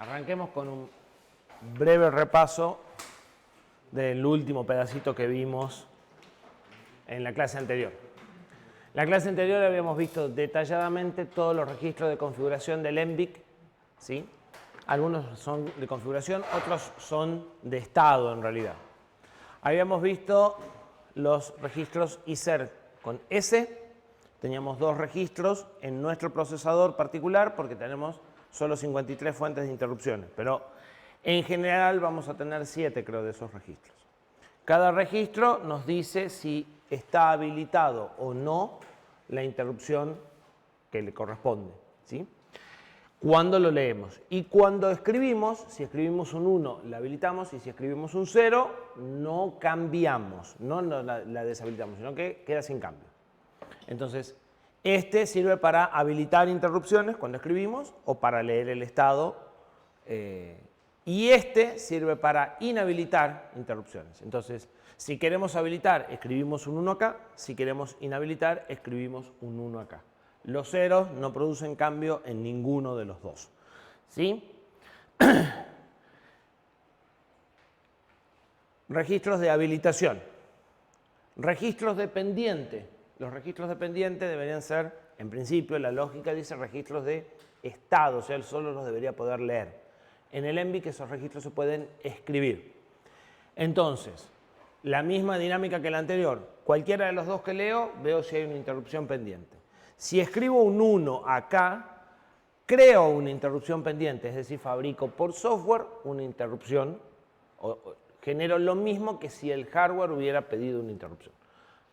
Arranquemos con un breve repaso del último pedacito que vimos en la clase anterior. En la clase anterior habíamos visto detalladamente todos los registros de configuración del ENVIC, ¿sí? Algunos son de configuración, otros son de estado en realidad. Habíamos visto los registros ISER con S. Teníamos dos registros en nuestro procesador particular porque tenemos solo 53 fuentes de interrupciones, pero en general vamos a tener 7, creo, de esos registros. Cada registro nos dice si está habilitado o no la interrupción que le corresponde, ¿sí? Cuando lo leemos. Y cuando escribimos, si escribimos un 1, la habilitamos, y si escribimos un 0, no cambiamos, no la deshabilitamos, sino que queda sin cambio. Entonces, este sirve para habilitar interrupciones cuando escribimos o para leer el estado. Y este sirve para inhabilitar interrupciones. Entonces, si queremos habilitar, escribimos un 1 acá. Si queremos inhabilitar, escribimos un 1 acá. Los ceros no producen cambio en ninguno de los dos, ¿sí? Registros de habilitación. Registros de pendiente. Los registros de pendiente deberían ser, en principio, la lógica dice registros de estado, o sea, él solo los debería poder leer. En el ENVIC esos registros se pueden escribir. Entonces, la misma dinámica que la anterior. Cualquiera de los dos que leo, veo si hay una interrupción pendiente. Si escribo un 1 acá, creo una interrupción pendiente, es decir, fabrico por software una interrupción, genero lo mismo que si el hardware hubiera pedido una interrupción.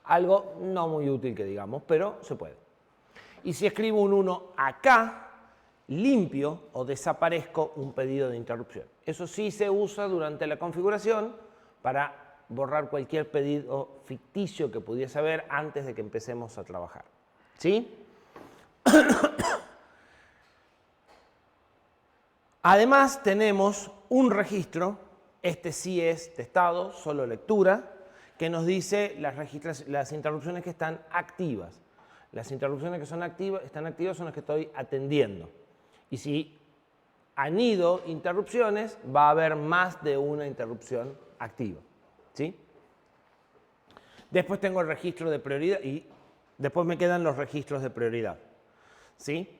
Algo no muy útil que digamos, pero se puede. Y si escribo un 1 acá, limpio o desaparezco un pedido de interrupción. Eso sí se usa durante la configuración para borrar cualquier pedido ficticio que pudiese haber antes de que empecemos a trabajar. ¿Sí? Además tenemos un registro, este sí es de estado, solo lectura, que nos dice las interrupciones que están activas. Las interrupciones que están activas son las que estoy atendiendo. Y si anido interrupciones, va a haber más de una interrupción activa, ¿sí? Después tengo el registro de prioridad y después me quedan los registros de prioridad, ¿sí?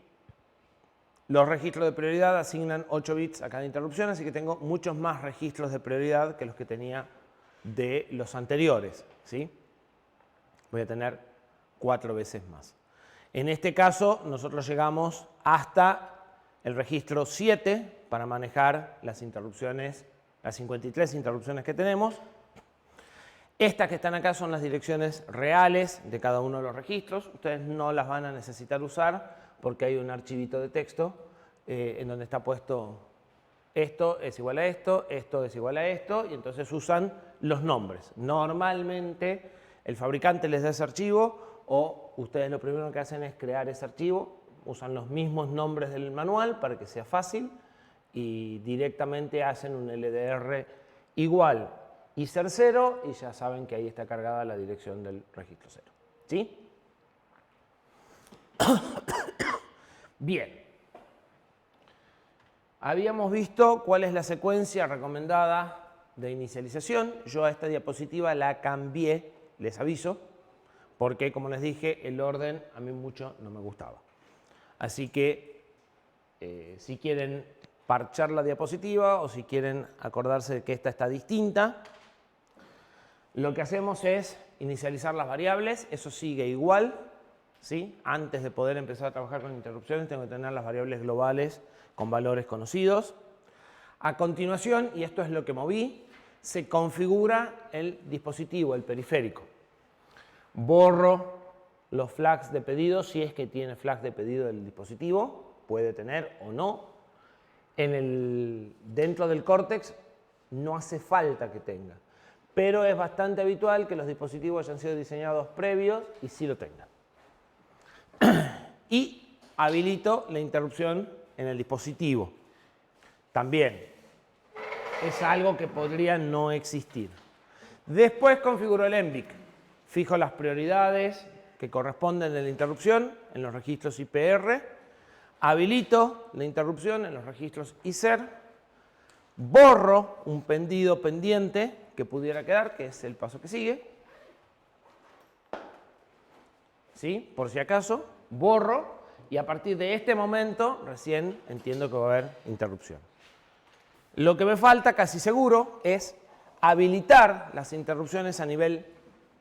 Los registros de prioridad asignan 8 bits a cada interrupción, así que tengo muchos más registros de prioridad que los que tenía de los anteriores, ¿sí? Voy a tener 4 veces más. En este caso, nosotros llegamos hasta el registro 7 para manejar las interrupciones, las 53 interrupciones que tenemos. Estas que están acá son las direcciones reales de cada uno de los registros. Ustedes no las van a necesitar usar porque hay un archivito de texto en donde está puesto esto es igual a esto es igual a esto, y entonces usan los nombres. Normalmente el fabricante les da ese archivo o ustedes lo primero que hacen es crear ese archivo, usan los mismos nombres del manual para que sea fácil y directamente hacen un LDR igual ISER 0 y ya saben que ahí está cargada la dirección del registro 0. ¿Sí? Bien. Habíamos visto cuál es la secuencia recomendada de inicialización. Yo a esta diapositiva la cambié, les aviso, porque como les dije, el orden a mí mucho no me gustaba. Así que si quieren parchar la diapositiva o si quieren acordarse de que esta está distinta, lo que hacemos es inicializar las variables, eso sigue igual, ¿sí? Antes de poder empezar a trabajar con interrupciones tengo que tener las variables globales con valores conocidos. A continuación, y esto es lo que moví, se configura el dispositivo, el periférico. Borro los flags de pedido si es que tiene flags de pedido del dispositivo, puede tener o no. Dentro del Cortex no hace falta que tenga, pero es bastante habitual que los dispositivos hayan sido diseñados previos y sí lo tengan. Y habilito la interrupción en el dispositivo. También es algo que podría no existir. Después configuro el ENVIC. Fijo las prioridades que corresponden a la interrupción en los registros IPR. habilito la interrupción en los registros ISER, borro un pendido pendiente que pudiera quedar, que es el paso que sigue, ¿sí? Por si acaso, borro y a partir de este momento recién entiendo que va a haber interrupción. Lo que me falta, casi seguro, es habilitar las interrupciones a nivel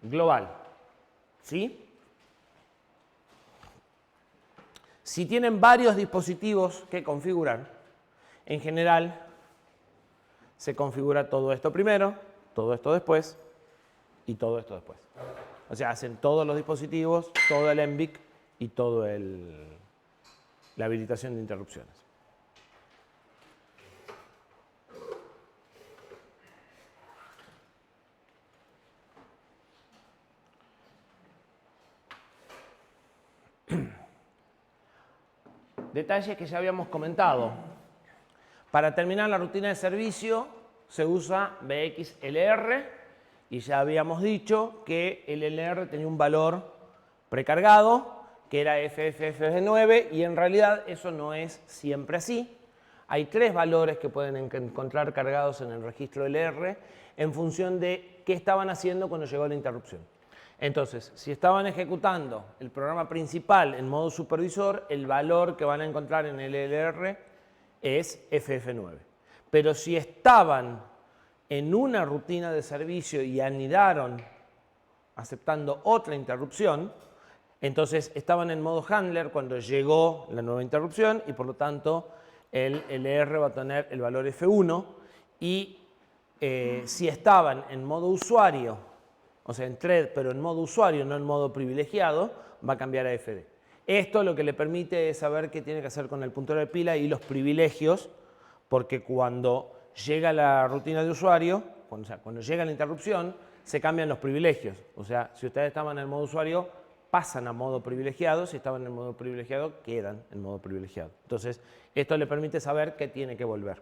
global, ¿sí? Si tienen varios dispositivos que configurar, en general se configura todo esto primero, todo esto después y todo esto después. O sea, hacen todos los dispositivos, todo el ENVIC y todo la habilitación de interrupciones. Detalles que ya habíamos comentado. Para terminar la rutina de servicio se usa BXLR y ya habíamos dicho que el LR tenía un valor precargado que era FFF9 y en realidad eso no es siempre así. Hay 3 valores que pueden encontrar cargados en el registro LR en función de qué estaban haciendo cuando llegó la interrupción. Entonces, si estaban ejecutando el programa principal en modo supervisor, el valor que van a encontrar en el LR es FF9. Pero si estaban en una rutina de servicio y anidaron aceptando otra interrupción, entonces estaban en modo handler cuando llegó la nueva interrupción y por lo tanto el LR va a tener el valor F1 y si estaban en modo usuario, o sea, en thread, pero en modo usuario, no en modo privilegiado, va a cambiar a FD. Esto lo que le permite es saber qué tiene que hacer con el puntero de pila y los privilegios, porque cuando llega la rutina de usuario, cuando llega la interrupción, se cambian los privilegios. O sea, si ustedes estaban en el modo usuario, pasan a modo privilegiado, si estaban en modo privilegiado, quedan en modo privilegiado. Entonces, esto le permite saber qué tiene que volver.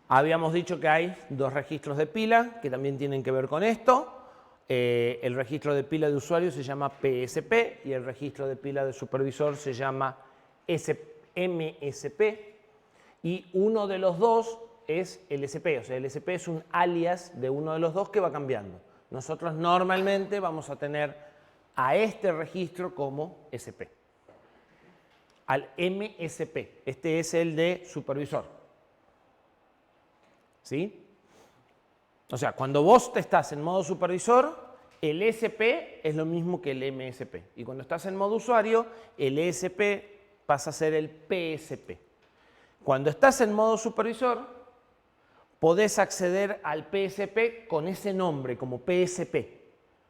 Habíamos dicho que hay 2 registros de pila que también tienen que ver con esto. El registro de pila de usuario se llama PSP y el registro de pila de supervisor se llama MSP. Y uno de los dos es el SP, o sea, el SP es un alias de uno de los dos que va cambiando. Nosotros normalmente vamos a tener a este registro como SP. Al MSP, este es el de supervisor. ¿Sí? O sea, cuando vos estás en modo supervisor, el SP es lo mismo que el MSP. Y cuando estás en modo usuario, el ESP pasa a ser el PSP. Cuando estás en modo supervisor, podés acceder al PSP con ese nombre, como PSP,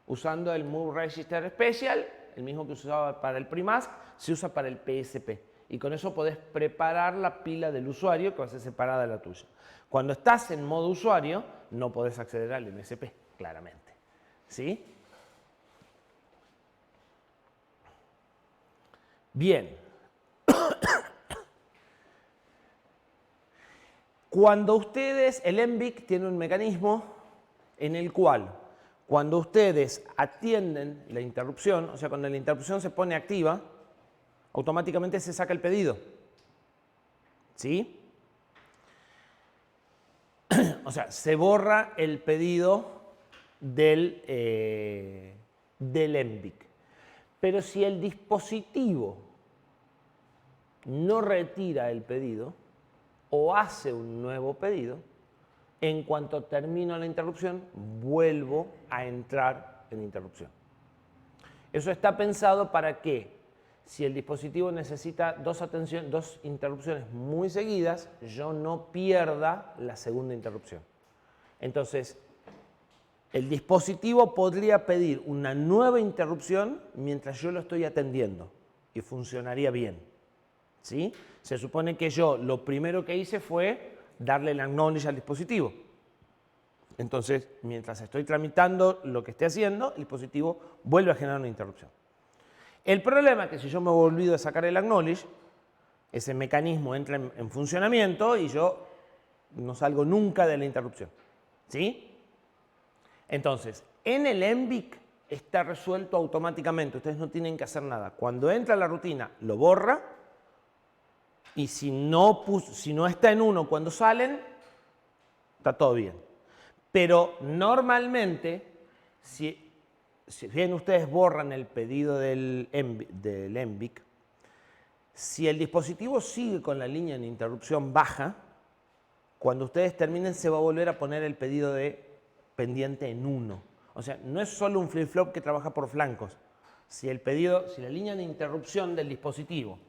usando el Move Register Special, el mismo que se usaba para el Primask, se usa para el PSP. Y con eso podés preparar la pila del usuario que va a ser separada de la tuya. Cuando estás en modo usuario, no podés acceder al MSP, claramente. ¿Sí? Bien. Cuando ustedes, el ENVIC tiene un mecanismo en el cual, cuando ustedes atienden la interrupción, o sea, cuando la interrupción se pone activa, automáticamente se saca el pedido. ¿Sí? O sea, se borra el pedido del ENVIC. Pero si el dispositivo no retira el pedido o hace un nuevo pedido, en cuanto termino la interrupción, vuelvo a entrar en interrupción. Eso está pensado para que, si el dispositivo necesita dos interrupciones muy seguidas, yo no pierda la segunda interrupción. Entonces, el dispositivo podría pedir una nueva interrupción mientras yo lo estoy atendiendo y funcionaría bien. ¿Sí? Se supone que yo lo primero que hice fue darle el acknowledge al dispositivo. Entonces, mientras estoy tramitando lo que esté haciendo, el dispositivo vuelve a generar una interrupción. El problema es que si yo me olvido de sacar el acknowledge, ese mecanismo entra en funcionamiento y yo no salgo nunca de la interrupción. ¿Sí? Entonces, en el ENVIC está resuelto automáticamente. Ustedes no tienen que hacer nada. Cuando entra la rutina, lo borra. Y si no está en 1 cuando salen, está todo bien. Pero normalmente, si bien ustedes borran el pedido del ENVIC, si el dispositivo sigue con la línea de interrupción baja, cuando ustedes terminen se va a volver a poner el pedido de pendiente en 1. O sea, no es solo un flip-flop que trabaja por flancos. Si la línea de interrupción del dispositivo,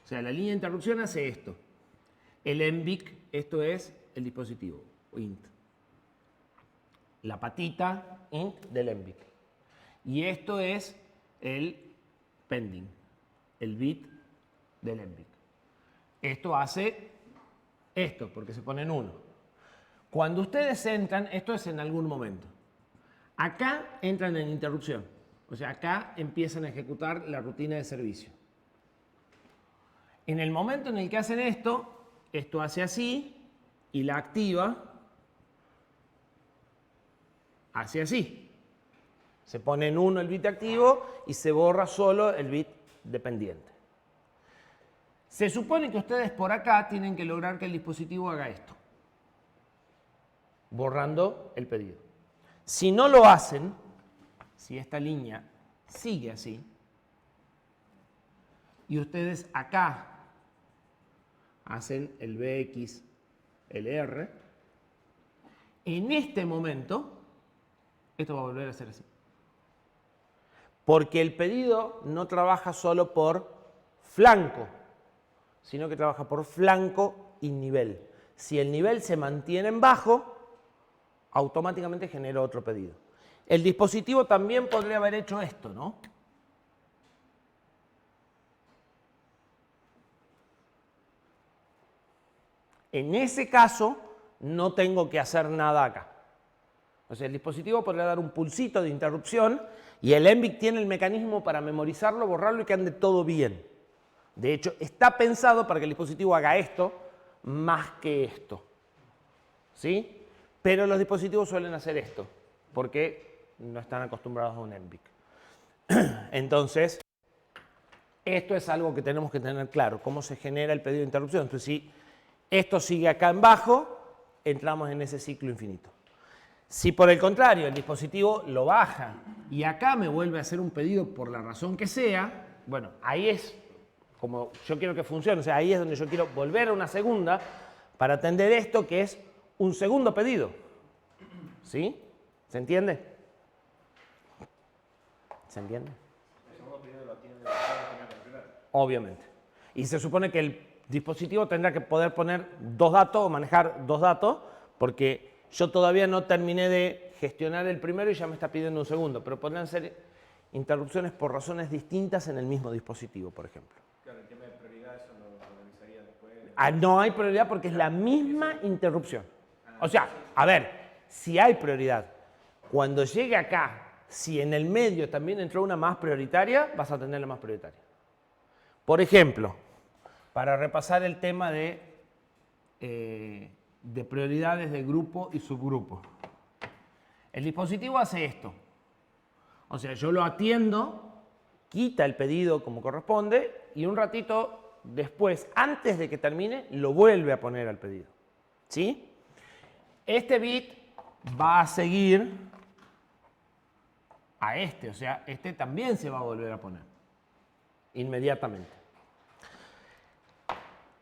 o sea, la línea de interrupción hace esto. El ENVIC, esto es el dispositivo, int. La patita, int, del ENVIC. Y esto es el pending, el bit del ENVIC. Esto hace esto, porque se pone en 1. Cuando ustedes entran, esto es en algún momento. Acá entran en interrupción. O sea, acá empiezan a ejecutar la rutina de servicio. En el momento en el que hacen esto hace así y la activa, hace así. Se pone en 1 el bit activo y se borra solo el bit dependiente. Se supone que ustedes por acá tienen que lograr que el dispositivo haga esto, borrando el pedido. Si no lo hacen, si esta línea sigue así, y ustedes acá hacen el BXLR, en este momento, esto va a volver a ser así. Porque el pedido no trabaja solo por flanco, sino que trabaja por flanco y nivel. Si el nivel se mantiene en bajo, automáticamente genera otro pedido. El dispositivo también podría haber hecho esto, ¿no? En ese caso, no tengo que hacer nada acá. O sea, el dispositivo podría dar un pulsito de interrupción y el ENVIC tiene el mecanismo para memorizarlo, borrarlo y que ande todo bien. De hecho, está pensado para que el dispositivo haga esto más que esto. ¿Sí? Pero los dispositivos suelen hacer esto porque no están acostumbrados a un ENVIC. Entonces, esto es algo que tenemos que tener claro, cómo se genera el pedido de interrupción. Entonces, si esto sigue acá en bajo, entramos en ese ciclo infinito. Si por el contrario el dispositivo lo baja y acá me vuelve a hacer un pedido por la razón que sea, bueno, ahí es como yo quiero que funcione, o sea, ahí es donde yo quiero volver a una segunda para atender esto que es un segundo pedido. ¿Sí? ¿Se entiende? ¿Se entiende? El segundo pedido lo tiene que calcular. Obviamente. Y se supone que el dispositivo tendrá que poder poner 2 datos o manejar 2 datos porque yo todavía no terminé de gestionar el primero y ya me está pidiendo un segundo, pero podrían ser interrupciones por razones distintas en el mismo dispositivo, por ejemplo. Claro, el tema de prioridad eso lo revisaría después. No hay prioridad porque es la misma interrupción. O sea, a ver, si hay prioridad, cuando llegue acá, si en el medio también entró una más prioritaria, vas a tener la más prioritaria. Por ejemplo, para repasar el tema de prioridades de grupo y subgrupo. El dispositivo hace esto. O sea, yo lo atiendo, quita el pedido como corresponde y un ratito después, antes de que termine, lo vuelve a poner al pedido. ¿Sí? Este bit va a seguir a este, o sea, este también se va a volver a poner inmediatamente.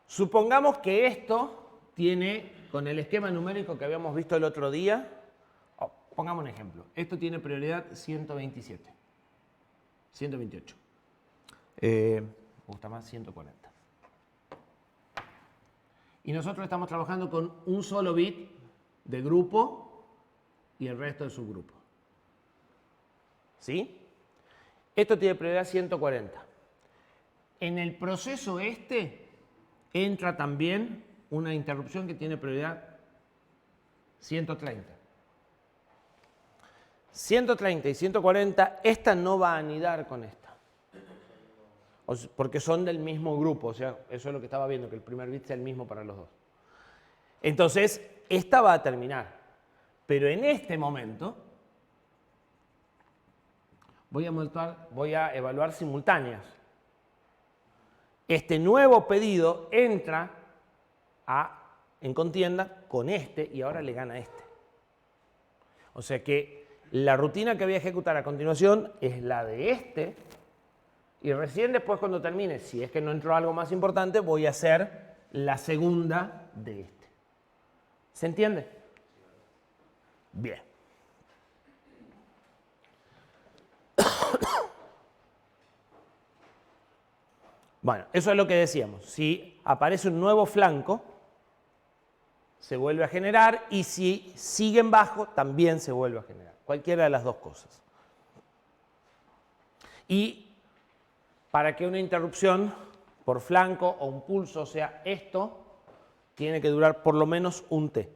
Supongamos que esto tiene, con el esquema numérico que habíamos visto el otro día, pongamos un ejemplo, esto tiene prioridad 127, 128, me gusta más 140. Y nosotros estamos trabajando con un solo bit de grupo y el resto de subgrupo. ¿Sí? Esto tiene prioridad 140. En el proceso entra también una interrupción que tiene prioridad 130. 130 y 140, esta no va a anidar con esta. Porque son del mismo grupo, o sea, eso es lo que estaba viendo, que el primer bit sea el mismo para los dos. Entonces, esta va a terminar. Pero en este momento, voy a evaluar simultáneas. Este nuevo pedido entra en contienda con este y ahora le gana este. O sea que la rutina que voy a ejecutar a continuación es la de este y recién después cuando termine, si es que no entró algo más importante, voy a hacer la segunda de este. ¿Se entiende? Bien. Bueno, eso es lo que decíamos. Si aparece un nuevo flanco, se vuelve a generar y si sigue en bajo, también se vuelve a generar. Cualquiera de las dos cosas. Y para que una interrupción por flanco o un pulso sea esto, tiene que durar por lo menos un T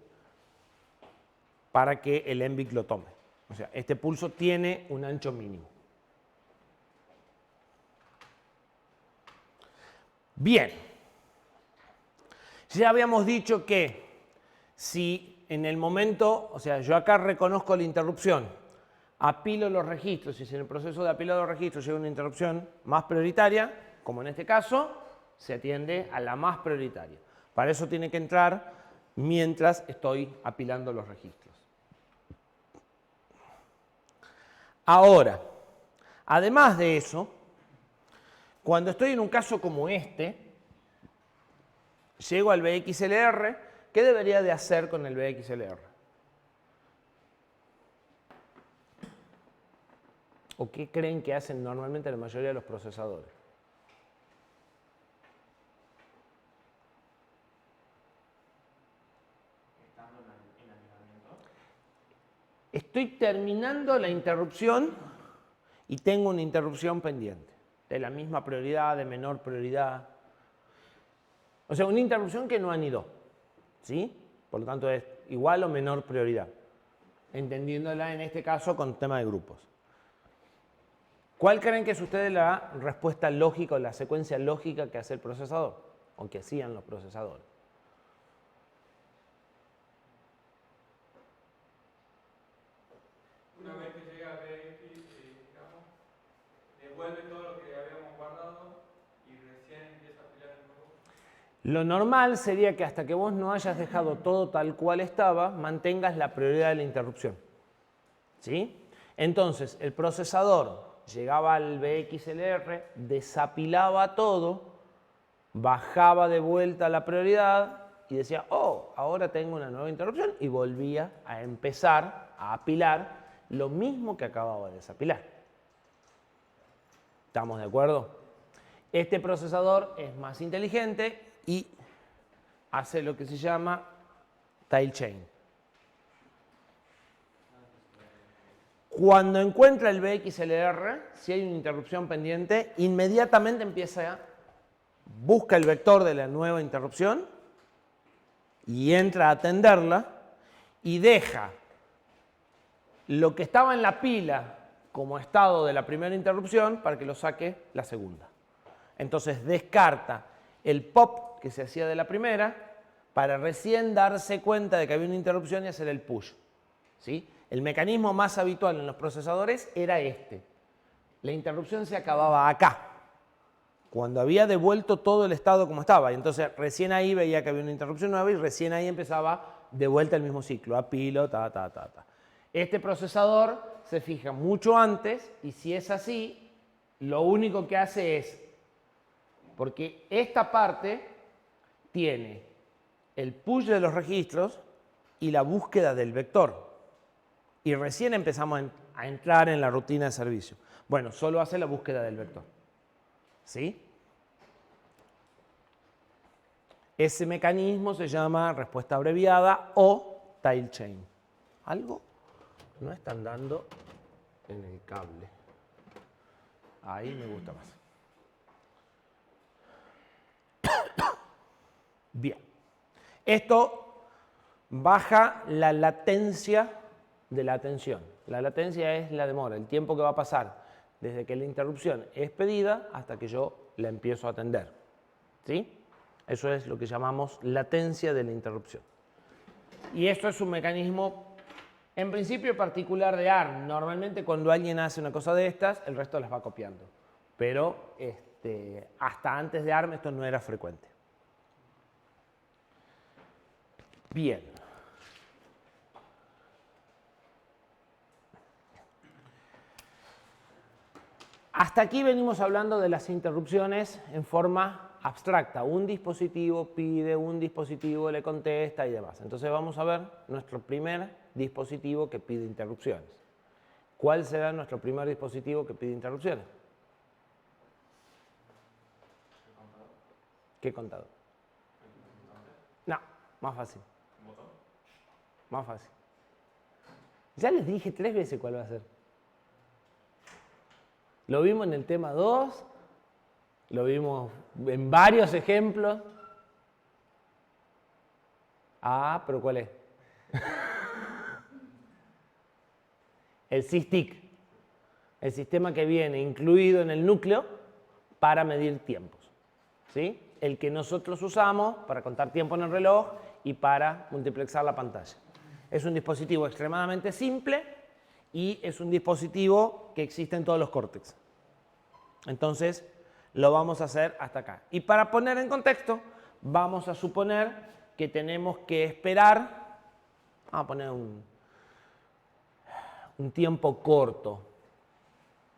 para que el ENVIC lo tome. O sea, este pulso tiene un ancho mínimo. Bien. Ya habíamos dicho que si en el momento, o sea, yo acá reconozco la interrupción, apilo los registros y si en el proceso de apilado de los registros llega una interrupción más prioritaria, como en este caso, se atiende a la más prioritaria. Para eso tiene que entrar mientras estoy apilando los registros. Ahora, además de eso, cuando estoy en un caso como este, llego al BXLR, ¿qué debería de hacer con el BXLR? ¿O qué creen que hacen normalmente la mayoría de los procesadores? Estoy terminando la interrupción y tengo una interrupción pendiente, de la misma prioridad, de menor prioridad. O sea, una interrupción que no anidó, ¿sí? Por lo tanto, es igual o menor prioridad, entendiéndola en este caso con tema de grupos. ¿Cuál creen que es ustedes la respuesta lógica o la secuencia lógica que hace el procesador o que hacían los procesadores? Una vez que llega a BX, digamos, devuelve todo lo que habíamos guardado y recién empieza a apilar el nuevo. Lo normal sería que hasta que vos no hayas dejado todo tal cual estaba, mantengas la prioridad de la interrupción. ¿Sí? Entonces, el procesador llegaba al BXLR, desapilaba todo, bajaba de vuelta la prioridad y decía, oh, ahora tengo una nueva interrupción y volvía a empezar a apilar lo mismo que acababa de desapilar. ¿Estamos de acuerdo? Este procesador es más inteligente y hace lo que se llama tail chain. Cuando encuentra el BXLR, si hay una interrupción pendiente, inmediatamente busca el vector de la nueva interrupción y entra a atenderla y deja lo que estaba en la pila como estado de la primera interrupción para que lo saque la segunda. Entonces descarta el pop que se hacía de la primera para recién darse cuenta de que había una interrupción y hacer el push. ¿Sí? El mecanismo más habitual en los procesadores era este. La interrupción se acababa acá, cuando había devuelto todo el estado como estaba. Y entonces recién ahí veía que había una interrupción nueva y recién ahí empezaba de vuelta el mismo ciclo, apilo, ta. Este procesador se fija mucho antes y si es así, lo único que hace es, porque esta parte tiene el push de los registros y la búsqueda del vector. Y recién empezamos a entrar en la rutina de servicio. Bueno, solo hace la búsqueda del vector. ¿Sí? Ese mecanismo se llama respuesta abreviada o tail chain. ¿Algo? No están dando en el cable. Ahí me gusta más. Bien. Esto baja la latencia de la atención. La latencia es la demora, el tiempo que va a pasar desde que la interrupción es pedida hasta que yo la empiezo a atender. ¿Sí? Eso es lo que llamamos latencia de la interrupción. Y esto es un mecanismo En principio particular de ARM, normalmente cuando alguien hace una cosa de estas, el resto las va copiando. Pero hasta antes de ARM esto no era frecuente. Bien. Hasta aquí venimos hablando de las interrupciones en forma abstracta. Un dispositivo pide, un dispositivo le contesta y demás. Entonces vamos a ver nuestro primer dispositivo que pide interrupciones. ¿Cuál será nuestro primer dispositivo que pide interrupciones? ¿Qué contador? No, más fácil. Más fácil. Ya les dije 3 veces cuál va a ser. Lo vimos en el tema 2, lo vimos en varios ejemplos. Ah, pero ¿cuál es? El SysTick, el sistema que viene incluido en el núcleo para medir tiempos. ¿Sí? El que nosotros usamos para contar tiempo en el reloj y para multiplexar la pantalla. Es un dispositivo extremadamente simple y es un dispositivo que existe en todos los córtex. Entonces, lo vamos a hacer hasta acá. Y para poner en contexto, vamos a suponer que tenemos que esperar, vamos a poner un tiempo corto,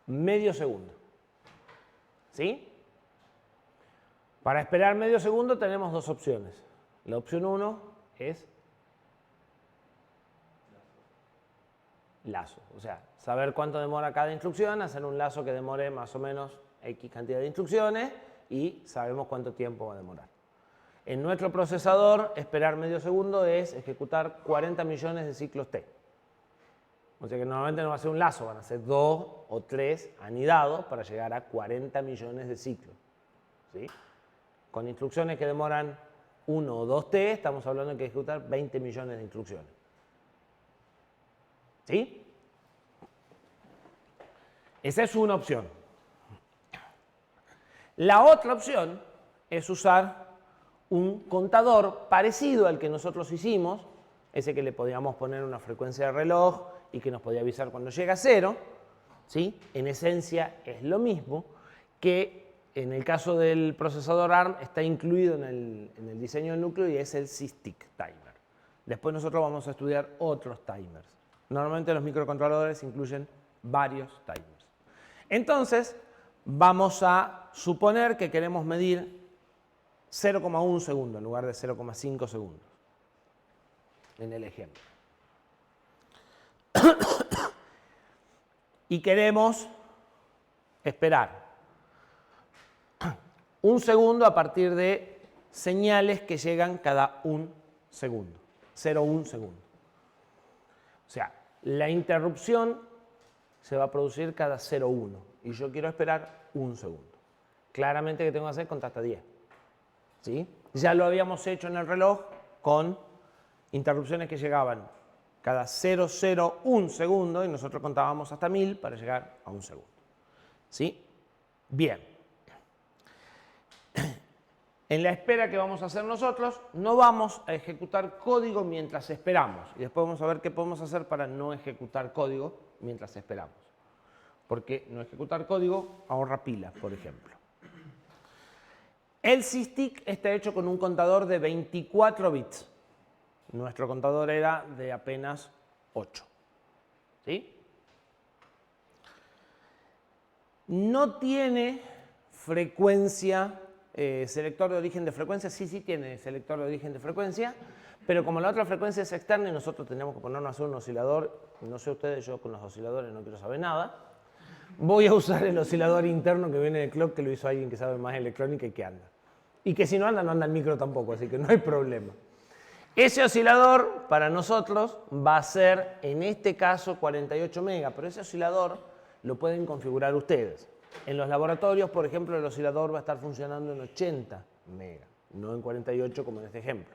medio segundo. ¿Sí? Para esperar medio segundo tenemos 2 opciones. La opción 1 es lazo, o sea, saber cuánto demora cada instrucción, hacer un lazo que demore más o menos X cantidad de instrucciones y sabemos cuánto tiempo va a demorar. En nuestro procesador, esperar medio segundo es ejecutar 40 millones de ciclos T. O sea que normalmente no va a ser un lazo, van a ser 2 o 3 anidados para llegar a 40 millones de ciclos. ¿Sí? Con instrucciones que demoran 1 o 2 T, estamos hablando de que ejecutar 20 millones de instrucciones. ¿Sí? Esa es una opción. La otra opción es usar un contador parecido al que nosotros hicimos, ese que le podíamos poner una frecuencia de reloj y que nos podía avisar cuando llega a 0. ¿Sí? En esencia es lo mismo, que en el caso del procesador ARM está incluido en el diseño del núcleo y es el SysTick Timer. Después nosotros vamos a estudiar otros timers. Normalmente los microcontroladores incluyen varios timers. Entonces, vamos a suponer que queremos medir 0,1 segundo en lugar de 0,5 segundos en el ejemplo. Y queremos esperar 1 segundo a partir de señales que llegan cada 1 segundo, 0,1 segundo. O sea, la interrupción se va a producir cada 0,1 y yo quiero esperar 1 segundo. Claramente que tengo que hacer contar hasta 10. ¿Sí? Ya lo habíamos hecho en el reloj con interrupciones que llegaban cada 0,01 segundo y nosotros contábamos hasta 1000 para llegar a 1 segundo. ¿Sí? Bien. En la espera que vamos a hacer nosotros, no vamos a ejecutar código mientras esperamos. Y después vamos a ver qué podemos hacer para no ejecutar código mientras esperamos. Porque no ejecutar código ahorra pilas, por ejemplo. El SysTick está hecho con un contador de 24 bits. Nuestro contador era de apenas 8. ¿Sí? No tiene frecuencia, selector de origen de frecuencia. Sí tiene selector de origen de frecuencia, pero como la otra frecuencia es externa y nosotros tenemos que ponernos a hacer un oscilador, no sé ustedes, yo con los osciladores no quiero saber nada, voy a usar el oscilador interno que viene del clock, que lo hizo alguien que sabe más electrónica y que anda. Y que si no anda, no anda el micro tampoco, así que no hay problema. Ese oscilador para nosotros va a ser, en este caso, 48 megas, pero ese oscilador lo pueden configurar ustedes. En los laboratorios, por ejemplo, el oscilador va a estar funcionando en 80 megas, no en 48 como en este ejemplo.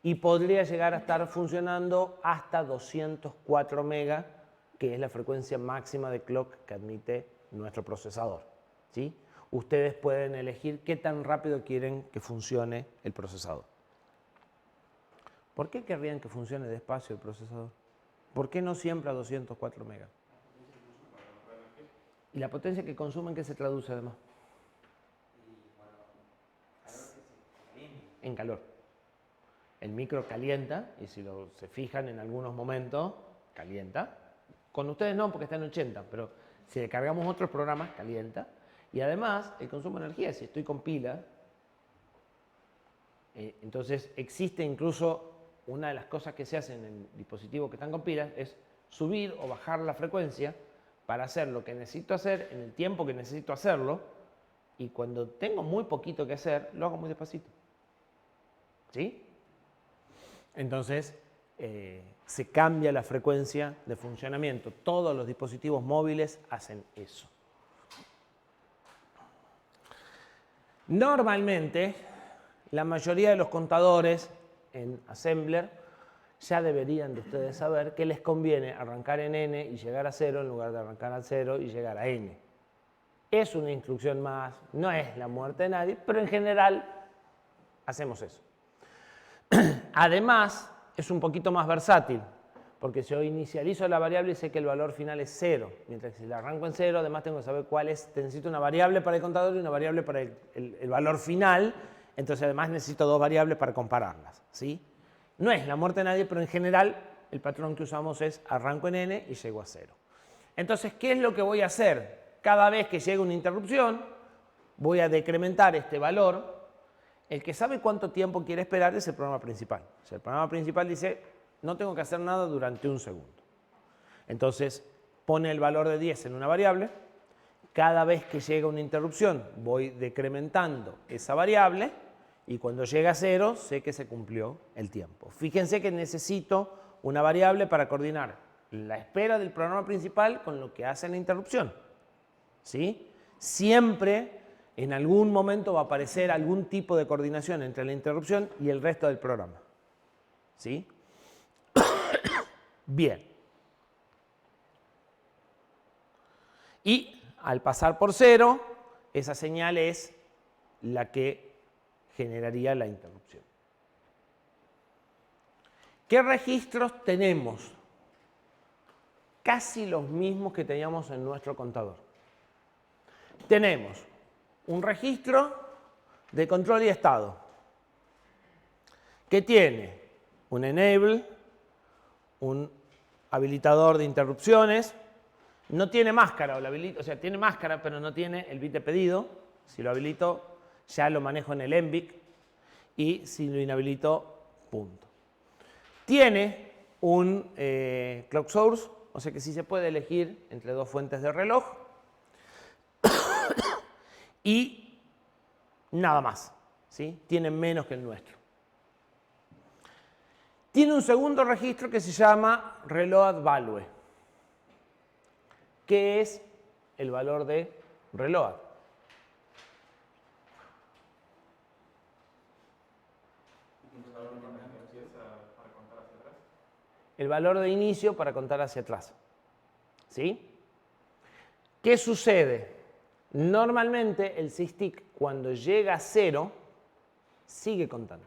Y podría llegar a estar funcionando hasta 204 megas, que es la frecuencia máxima de clock que admite nuestro procesador. ¿Sí? Ustedes pueden elegir qué tan rápido quieren que funcione el procesador. ¿Por qué querrían que funcione despacio el procesador? ¿Por qué no siempre a 204 megas? ¿Y la potencia que consumen qué se traduce además? En calor. El micro calienta, y si se fijan en algunos momentos, calienta. Con ustedes no, porque está en 80, pero si le cargamos otros programas, calienta. Y además, el consumo de energía, si estoy con pila, entonces existe incluso una de las cosas que se hacen en dispositivos que están con pilas, es subir o bajar la frecuencia para hacer lo que necesito hacer en el tiempo que necesito hacerlo, y cuando tengo muy poquito que hacer, lo hago muy despacito. ¿Sí? Entonces, se cambia la frecuencia de funcionamiento. Todos los dispositivos móviles hacen eso. Normalmente, la mayoría de los contadores en Assembler ya deberían de ustedes saber que les conviene arrancar en N y llegar a 0 en lugar de arrancar a 0 y llegar a N. Es una instrucción más, no es la muerte de nadie, pero en general hacemos eso. Además, es un poquito más versátil, porque si yo inicializo la variable sé que el valor final es 0, mientras que si la arranco en 0, además tengo que saber cuál es, necesito una variable para el contador y una variable para el valor final, entonces además necesito dos variables para compararlas, ¿sí? No es la muerte de nadie, pero en general el patrón que usamos es arranco en N y llego a 0. Entonces, ¿qué es lo que voy a hacer? Cada vez que llegue una interrupción, voy a decrementar este valor. El que sabe cuánto tiempo quiere esperar es el programa principal. O sea, el programa principal dice, no tengo que hacer nada durante un segundo. Entonces, pone el valor de 10 en una variable. Cada vez que llega una interrupción, voy decrementando esa variable. Y cuando llega a 0, sé que se cumplió el tiempo. Fíjense que necesito una variable para coordinar la espera del programa principal con lo que hace la interrupción. ¿Sí? Siempre en algún momento va a aparecer algún tipo de coordinación entre la interrupción y el resto del programa. ¿Sí? Bien. Y al pasar por 0, esa señal es la que generaría la interrupción. ¿Qué registros tenemos? Casi los mismos que teníamos en nuestro contador. Tenemos un registro de control y estado que tiene un enable, un habilitador de interrupciones, no tiene máscara, o sea, tiene máscara pero no tiene el bit de pedido. Si lo habilito ya lo manejo en el MBIC, y si lo inhabilito, punto. Tiene un clock source, o sea que sí se puede elegir entre dos fuentes de reloj, y nada más, ¿sí? Tiene menos que el nuestro. Tiene un segundo registro que se llama reload value. ¿Qué es el valor de reload? El valor de inicio para contar hacia atrás. ¿Sí? ¿Qué sucede? Normalmente el SysTick cuando llega a 0 sigue contando.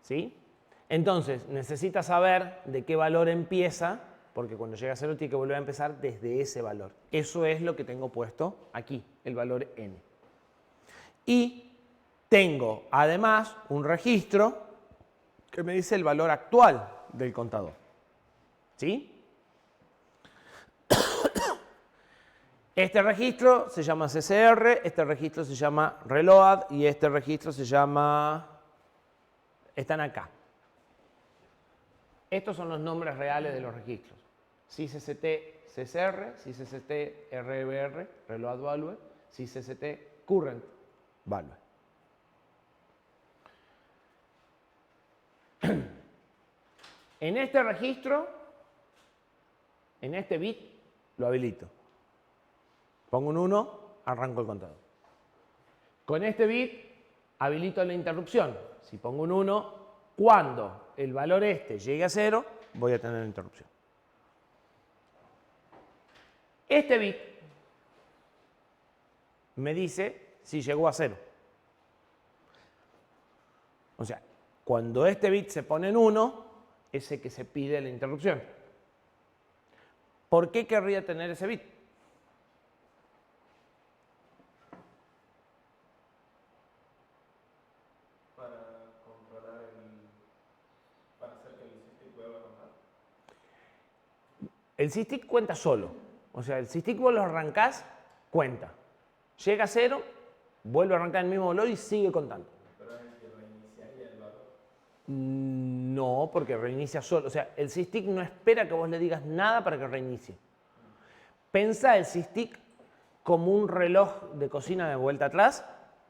¿Sí? Entonces necesita saber de qué valor empieza, porque cuando llega a 0 tiene que volver a empezar desde ese valor. Eso es lo que tengo puesto aquí, el valor n. Y tengo además un registro que me dice el valor actual del contador. ¿Sí? Este registro se llama CCR, este registro se llama reload y este registro se llama... están acá. Estos son los nombres reales de los registros. SysST CCR, SysST RBR, reload value, SysST current value. En este registro, en este bit, lo habilito. Pongo un 1, arranco el contador. Con este bit, habilito la interrupción. Si pongo un 1, cuando el valor este llegue a 0, voy a tener la interrupción. Este bit me dice si llegó a 0. O sea, cuando este bit se pone en 1, ese que se pide la interrupción. ¿Por qué querría tener ese bit? Para hacer que el SysTick vuelva a contar. El SysTick cuenta solo. O sea, el SysTick vos lo arrancás, cuenta. Llega a 0, vuelve a arrancar el mismo valor y sigue contando. Pero es el que reiniciaría el valor. No, porque reinicia solo. O sea, el SysTick no espera que vos le digas nada para que reinicie. Pensá el SysTick como un reloj de cocina de vuelta atrás,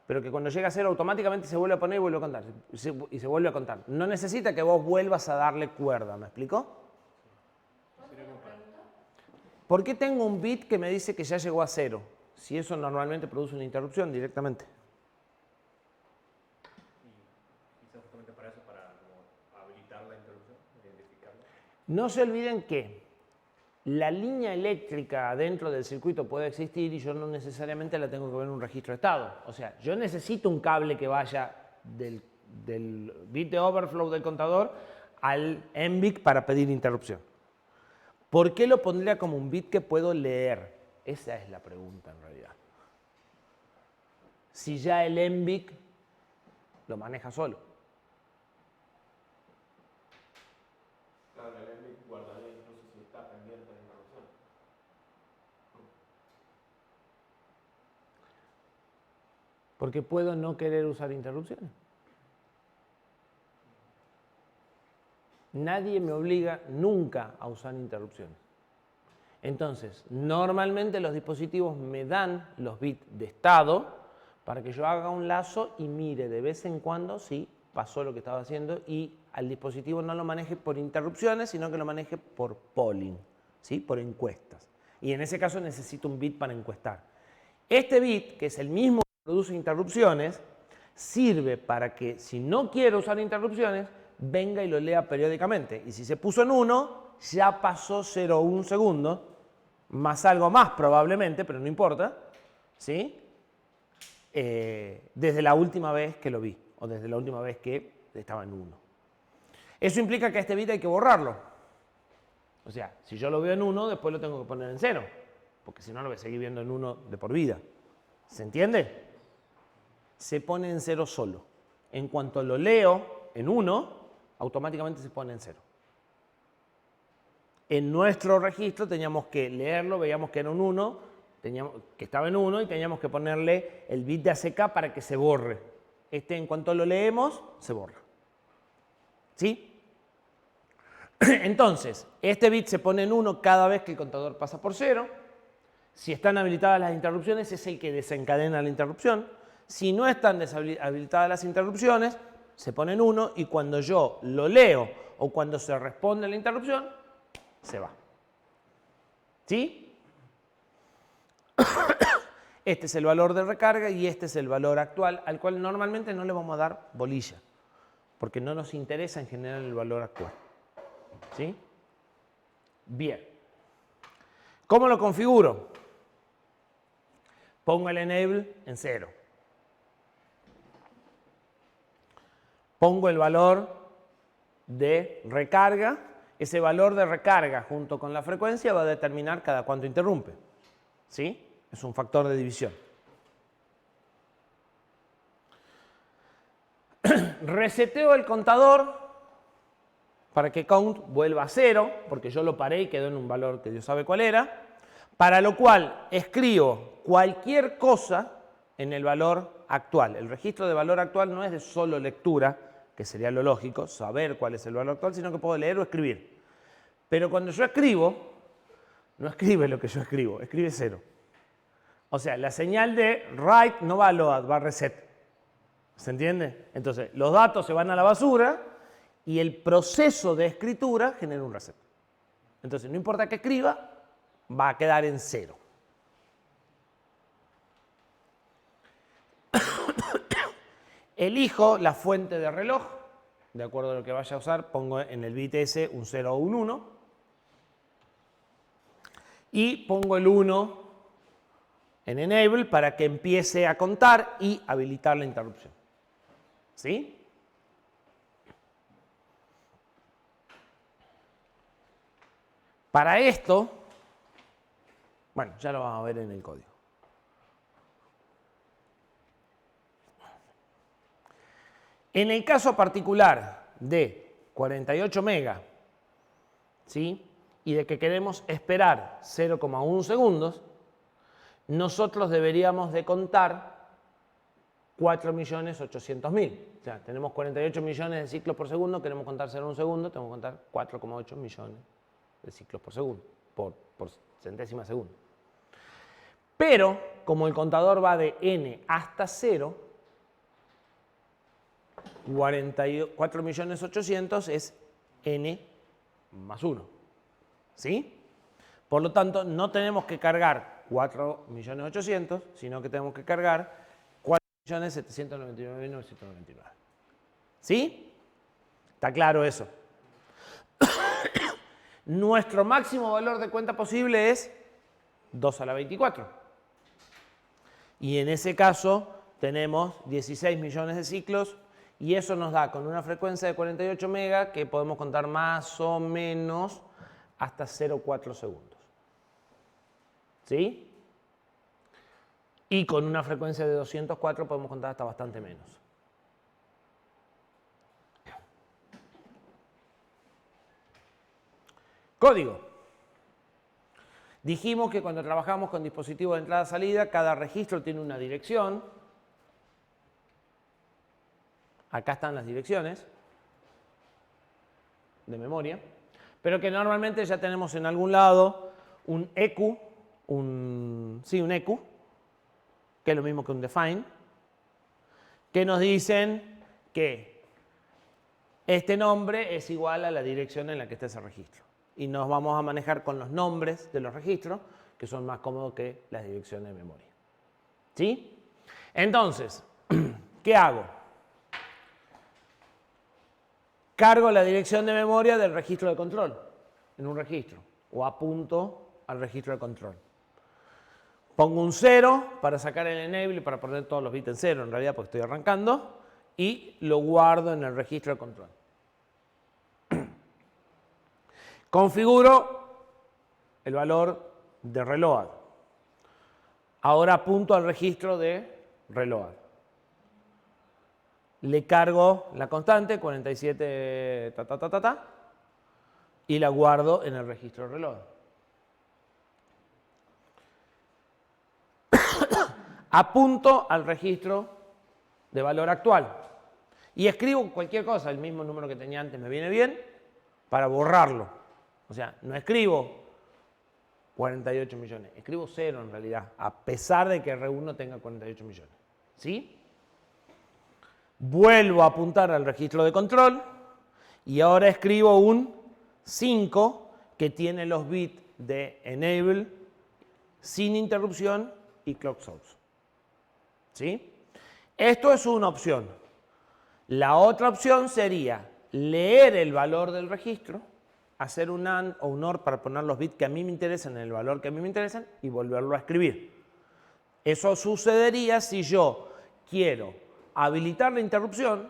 pero que cuando llega a 0 automáticamente se vuelve a poner y vuelve a contar. Y se vuelve a contar. No necesita que vos vuelvas a darle cuerda, ¿me explicó? ¿Por qué tengo un bit que me dice que ya llegó a 0? Si eso normalmente produce una interrupción directamente. Y quizás justamente para eso, para como habilitar la interrupción, identificarla. No se olviden que la línea eléctrica dentro del circuito puede existir y yo no necesariamente la tengo que ver en un registro de estado. O sea, yo necesito un cable que vaya del bit de overflow del contador al MBIC para pedir interrupción. ¿Por qué lo pondría como un bit que puedo leer? Esa es la pregunta en realidad. Si ya el MBIC lo maneja solo. Claro, el MBIC guardaría incluso si está pendiente de interrupción. Porque puedo no querer usar interrupciones. Nadie me obliga nunca a usar interrupciones. Entonces, normalmente los dispositivos me dan los bits de estado para que yo haga un lazo y mire de vez en cuando si pasó lo que estaba haciendo y al dispositivo no lo maneje por interrupciones, sino que lo maneje por polling, ¿sí? Por encuestas. Y en ese caso necesito un bit para encuestar. Este bit, que es el mismo que produce interrupciones, sirve para que si no quiero usar interrupciones, venga y lo lea periódicamente. Y si se puso en 1, ya pasó 0,1 segundo, más algo más probablemente, pero no importa, ¿sí? Desde la última vez que lo vi, o desde la última vez que estaba en 1. Eso implica que a este bit hay que borrarlo. O sea, si yo lo veo en 1, después lo tengo que poner en 0, porque si no lo voy a seguir viendo en 1 de por vida. ¿Se entiende? Se pone en 0 solo. En cuanto lo leo en 1, automáticamente se pone en 0. En nuestro registro teníamos que leerlo, veíamos que era un 1, que estaba en 1 y teníamos que ponerle el bit de ACK para que se borre. En cuanto lo leemos, se borra. ¿Sí? Entonces, este bit se pone en 1 cada vez que el contador pasa por 0. Si están habilitadas las interrupciones, es el que desencadena la interrupción. Si no están habilitadas las interrupciones, se pone en 1 y cuando yo lo leo o cuando se responde a la interrupción, se va. ¿Sí? Este es el valor de recarga y este es el valor actual, al cual normalmente no le vamos a dar bolilla, porque no nos interesa en general el valor actual. ¿Sí? Bien. ¿Cómo lo configuro? Pongo el enable en 0. Pongo el valor de recarga. Ese valor de recarga junto con la frecuencia va a determinar cada cuánto interrumpe. ¿Sí? Es un factor de división. Reseteo el contador para que count vuelva a 0, porque yo lo paré y quedó en un valor que Dios sabe cuál era, para lo cual escribo cualquier cosa en el valor actual. El registro de valor actual no es de solo lectura, que sería lo lógico, saber cuál es el valor actual, sino que puedo leer o escribir. Pero cuando yo escribo, no escribe lo que yo escribo, escribe 0. O sea, la señal de write no va a load, va a reset. ¿Se entiende? Entonces, los datos se van a la basura y el proceso de escritura genera un reset. Entonces, no importa que escriba, va a quedar en 0. Elijo la fuente de reloj, de acuerdo a lo que vaya a usar, pongo en el bit S un 0 o un 1. Y pongo el 1 en enable para que empiece a contar y habilitar la interrupción. ¿Sí? Para esto, bueno, ya lo vamos a ver en el código. En el caso particular de 48 megas, ¿sí?, y de que queremos esperar 0,1 segundos, nosotros deberíamos de contar 4.800.000. O sea, tenemos 48 millones de ciclos por segundo, queremos contar 0,1 segundo, tenemos que contar 4,8 millones de ciclos por segundo, por centésima segundo. Pero, como el contador va de n hasta 0, 4.800.000 es n más 1. ¿Sí? Por lo tanto, no tenemos que cargar 4.800.000, sino que tenemos que cargar 4.799.999. ¿Sí? ¿Está claro eso? Nuestro máximo valor de cuenta posible es 2 a la 24. Y en ese caso tenemos 16 millones de ciclos y eso nos da con una frecuencia de 48 megas que podemos contar más o menos hasta 0,4 segundos. ¿Sí? Y con una frecuencia de 204 podemos contar hasta bastante menos. Código. Dijimos que cuando trabajamos con dispositivos de entrada-salida, cada registro tiene una dirección. Acá están las direcciones de memoria, pero que normalmente ya tenemos en algún lado un EQ, un EQ, que es lo mismo que un define, que nos dicen que este nombre es igual a la dirección en la que está ese registro. Y nos vamos a manejar con los nombres de los registros, que son más cómodos que las direcciones de memoria. ¿Sí? Entonces, ¿qué hago? Cargo la dirección de memoria del registro de control en un registro o apunto al registro de control. Pongo un 0 para sacar el enable y para poner todos los bits en 0 en realidad porque estoy arrancando y lo guardo en el registro de control. Configuro el valor de reload. Ahora apunto al registro de reload. Le cargo la constante, 47, y la guardo en el registro de reload. Apunto al registro de valor actual. Y escribo cualquier cosa, el mismo número que tenía antes me viene bien, para borrarlo. O sea, no escribo 48 millones, escribo 0 en realidad, a pesar de que R1 tenga 48 millones. ¿Sí? Vuelvo a apuntar al registro de control y ahora escribo un 5 que tiene los bits de enable, sin interrupción y clock source. ¿Sí? Esto es una opción. La otra opción sería leer el valor del registro, hacer un AND o un OR para poner los bits que a mí me interesan en el valor que a mí me interesan y volverlo a escribir. Eso sucedería si yo quiero habilitar la interrupción,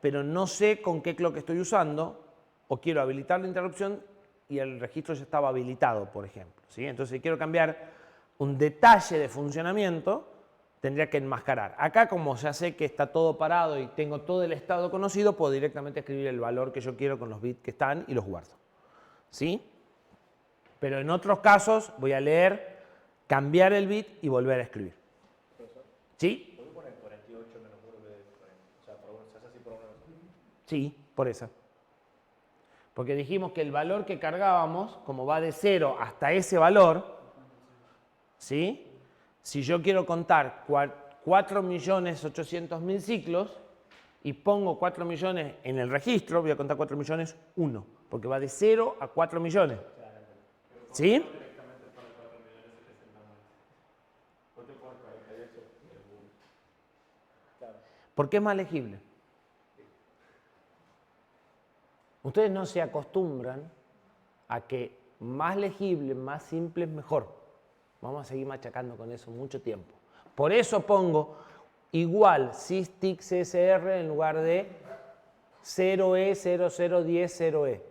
pero no sé con qué clock estoy usando, o quiero habilitar la interrupción y el registro ya estaba habilitado, por ejemplo. ¿Sí? Entonces, si quiero cambiar un detalle de funcionamiento, tendría que enmascarar. Acá, como ya sé que está todo parado y tengo todo el estado conocido, puedo directamente escribir el valor que yo quiero con los bits que están y los guardo. ¿Sí? Pero en otros casos voy a leer, cambiar el bit y volver a escribir. ¿Sí? ¿Puedo poner 48 menos 1 de 40? O sea, ¿se hace así por una vez? Sí, por esa. Porque dijimos que el valor que cargábamos, como va de 0 hasta ese valor, ¿sí? Si yo quiero contar 4.800.000 ciclos y pongo 4 millones en el registro, voy a contar 4 millones 1, porque va de 0 a 4 millones. ¿Sí? Porque es más legible. Ustedes no se acostumbran a que más legible, más simple es mejor. Vamos a seguir machacando con eso mucho tiempo. Por eso pongo igual sysdig CSR en lugar de 0E0010 0E.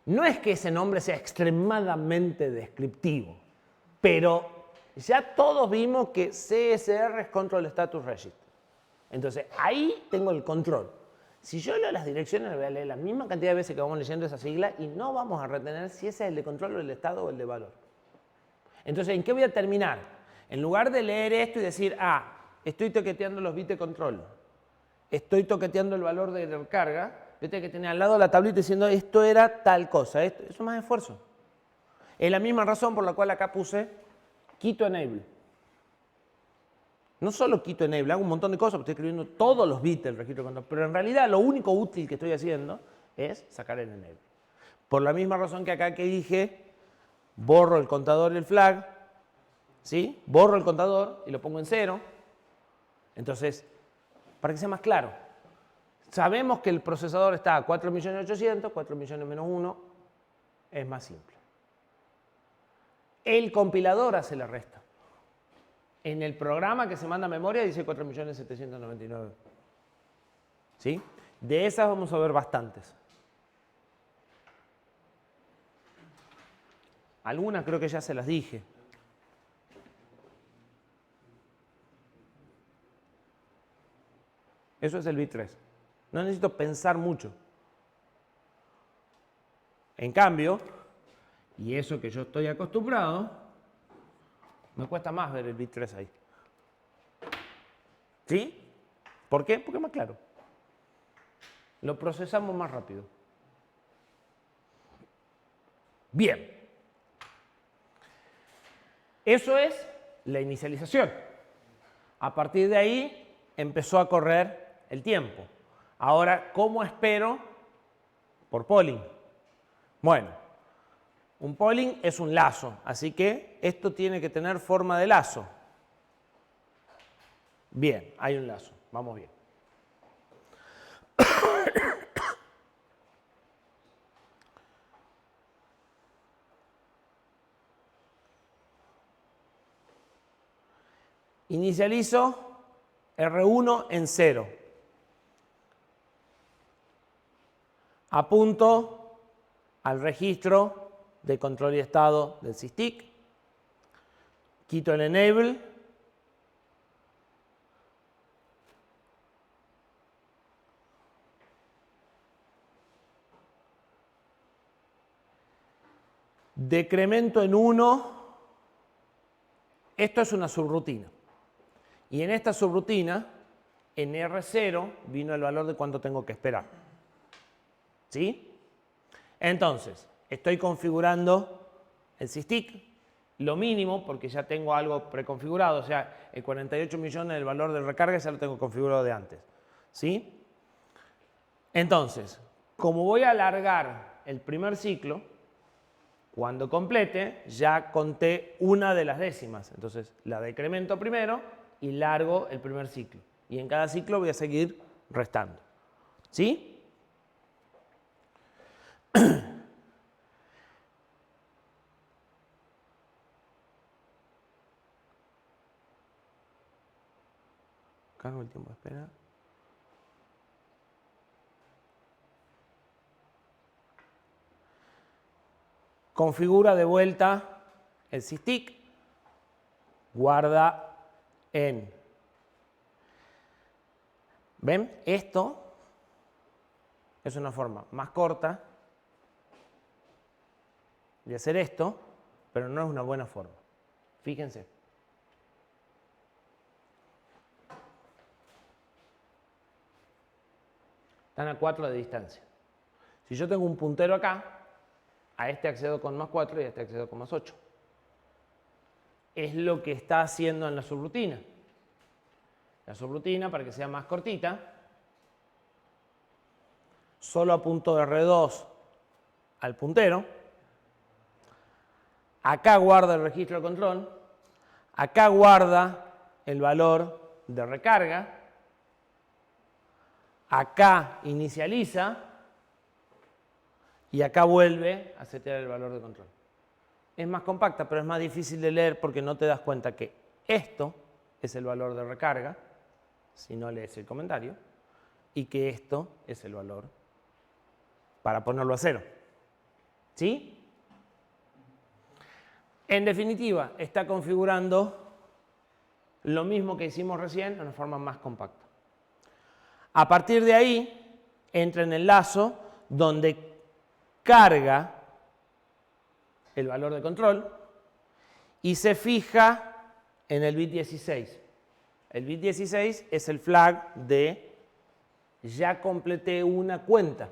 No es que ese nombre sea extremadamente descriptivo, pero ya todos vimos que CSR es Control Status Register. Entonces, ahí tengo el control. Si yo leo las direcciones, voy a leer la misma cantidad de veces que vamos leyendo esa sigla y no vamos a retener si ese es el de control o el de estado o el de valor. Entonces, ¿en qué voy a terminar? En lugar de leer esto y decir, estoy toqueteando los bits de control, estoy toqueteando el valor de recarga, yo tengo que tener al lado la tablita diciendo esto era tal cosa. Eso es más esfuerzo. Es la misma razón por la cual acá puse Keto Enable. No solo Keto Enable, hago un montón de cosas, estoy escribiendo todos los bits del registro de control, pero en realidad lo único útil que estoy haciendo es sacar el enable. Por la misma razón que acá que dije, borro el contador y el flag, ¿sí? Borro el contador y lo pongo en 0. Entonces, para que sea más claro, sabemos que el procesador está a 4.800.000, 4.000.000 menos 1 es más simple. El compilador hace la resta. En el programa que se manda a memoria dice 4.799.000. ¿Sí? De esas vamos a ver bastantes. Algunas creo que ya se las dije. Eso es el bit 3. No necesito pensar mucho. En cambio, y eso que yo estoy acostumbrado, me cuesta más ver el bit 3 ahí. ¿Sí? ¿Por qué? Porque es más claro. Lo procesamos más rápido. Bien. Eso es la inicialización. A partir de ahí empezó a correr el tiempo. Ahora, ¿cómo espero? Por polling. Bueno, un polling es un lazo, así que esto tiene que tener forma de lazo. Bien, hay un lazo, vamos bien. Inicializo R1 en 0. Apunto al registro de control y estado del SysTick. Quito el enable. Decremento en 1. Esto es una subrutina. Y en esta subrutina, en R0 vino el valor de cuánto tengo que esperar. ¿Sí? Entonces, estoy configurando el SysTick, lo mínimo, porque ya tengo algo preconfigurado, o sea, el 48 millones del valor de recarga ya lo tengo configurado de antes. ¿Sí? Entonces, como voy a alargar el primer ciclo, cuando complete, ya conté una de las décimas. Entonces, la decremento primero y largo el primer ciclo. Y en cada ciclo voy a seguir restando. ¿Sí? Cargo el tiempo de espera. Configura de vuelta el SysTick. Guarda en. ¿Ven? Esto es una forma más corta de hacer esto, pero no es una buena forma. Fíjense. Están a 4 de distancia. Si yo tengo un puntero acá, a este accedo con más 4 y a este accedo con más 8. Es lo que está haciendo en la subrutina. La subrutina, para que sea más cortita, solo apunto R2 al puntero. Acá guarda el registro de control. Acá guarda el valor de recarga. Acá inicializa. Y acá vuelve a setear el valor de control. Es más compacta, pero es más difícil de leer porque no te das cuenta que esto es el valor de recarga, si no lees el comentario, y que esto es el valor para ponerlo a 0. ¿Sí? En definitiva, está configurando lo mismo que hicimos recién en una forma más compacta. A partir de ahí, entra en el lazo donde carga el valor de control y se fija en el bit 16. El bit 16 es el flag de ya completé una cuenta.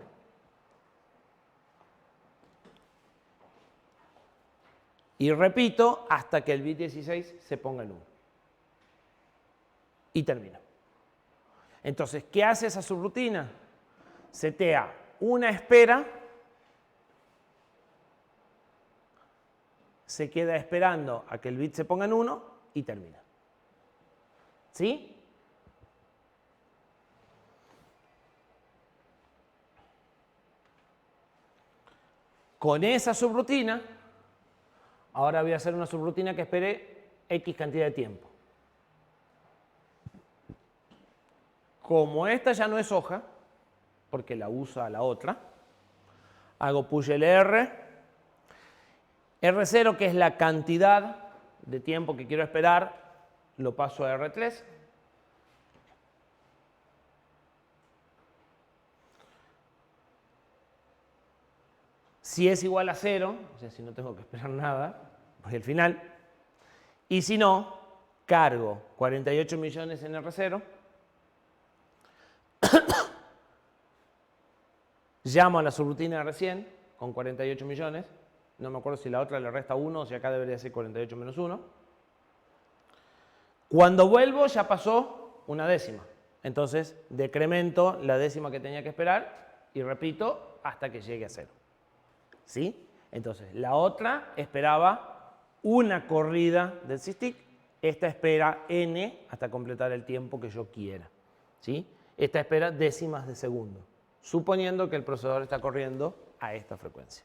Y repito hasta que el bit 16 se ponga en 1. Y termina. Entonces, ¿qué hace esa subrutina? Setea una espera, se queda esperando a que el bit se ponga en 1 y termina. ¿Sí? Con esa subrutina, ahora voy a hacer una subrutina que espere X cantidad de tiempo. Como esta ya no es hoja, porque la usa la otra, hago push LR. R0, que es la cantidad de tiempo que quiero esperar, lo paso a R3. Si es igual a 0, o sea, si no tengo que esperar nada, voy al final. Y si no, cargo 48 millones en R0. Llamo a la subrutina de recién con 48 millones. No me acuerdo si la otra le resta 1 o si acá debería ser 48 menos 1. Cuando vuelvo ya pasó una décima. Entonces decremento la décima que tenía que esperar y repito hasta que llegue a 0. ¿Sí? Entonces la otra esperaba una corrida del SysTick. Esta espera n hasta completar el tiempo que yo quiera. ¿Sí? Esta espera décimas de segundo, suponiendo que el procesador está corriendo a esta frecuencia.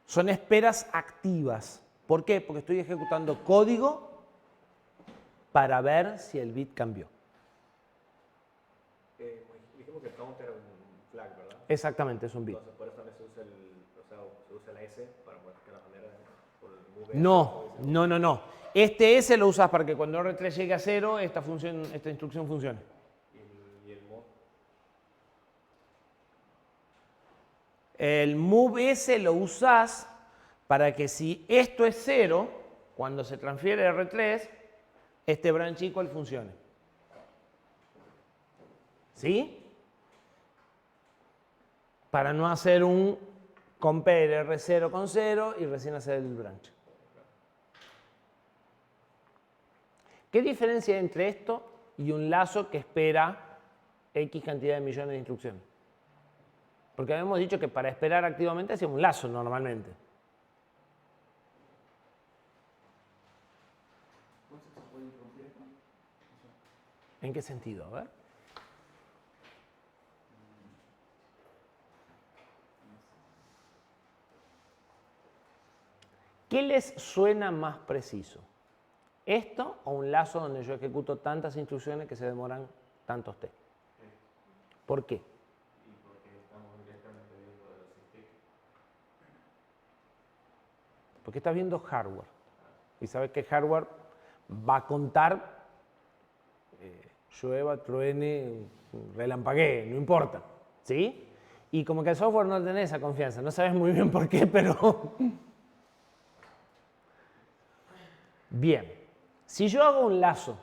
Son esperas activas. ¿Por qué? Porque estoy ejecutando código para ver si el bit cambió. Dijimos que el counter es un flag, ¿verdad? Exactamente, es un bit. Entonces, por eso también se usa la S para modificar la manera por el move S, No. Este S lo usas para que cuando R3 llegue a 0, esta instrucción funcione. ¿Y el move? El move S lo usas para que si esto es 0, cuando se transfiere a R3, este branch equal funcione. ¿Sí? Para no hacer un compare R0 con 0 y recién hacer el branch. ¿Qué diferencia hay entre esto y un lazo que espera X cantidad de millones de instrucciones? Porque habíamos dicho que para esperar activamente hacíamos un lazo normalmente. ¿En qué sentido? A ver. ¿Qué les suena más preciso? ¿Esto o un lazo donde yo ejecuto tantas instrucciones que se demoran tantos T? ¿Por qué? Porque estás viendo hardware. Y sabes que hardware va a contar llueva, truene, relampaguee, no importa. ¿Sí? Y como que el software no tiene esa confianza. No sabes muy bien por qué, pero... Bien. Si yo hago un lazo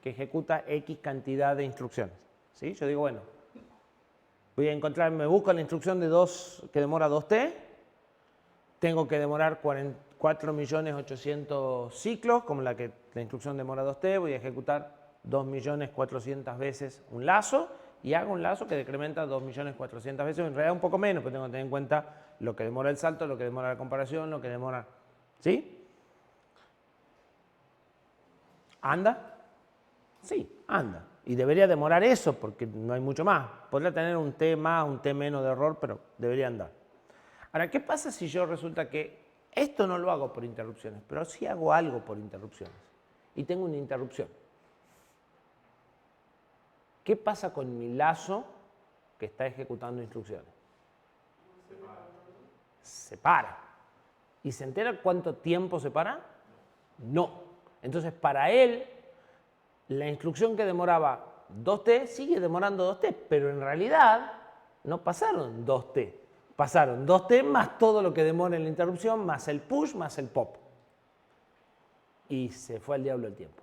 que ejecuta X cantidad de instrucciones, ¿sí? Yo digo, bueno, voy a encontrar, me busco la instrucción de 2 que demora 2T, tengo que demorar 4.800.000 ciclos, como la instrucción demora 2T, voy a ejecutar 2.400.000 veces un lazo y hago un lazo que decrementa 2.400.000 veces, en realidad un poco menos, pero tengo que tener en cuenta lo que demora el salto, lo que demora la comparación, lo que demora... ¿Sí? ¿Anda? Sí, anda. Y debería demorar eso porque no hay mucho más. Podría tener un T más, un T menos de error, pero debería andar. Ahora, ¿qué pasa si yo resulta que esto no lo hago por interrupciones, pero sí hago algo por interrupciones? Y tengo una interrupción. ¿Qué pasa con mi lazo que está ejecutando instrucciones? Se se para. ¿Y se entera cuánto tiempo se para? No. Entonces, para él, la instrucción que demoraba 2T sigue demorando 2T, pero en realidad no pasaron 2T. Pasaron 2T más todo lo que demora en la interrupción, más el push, más el pop. Y se fue al diablo el tiempo.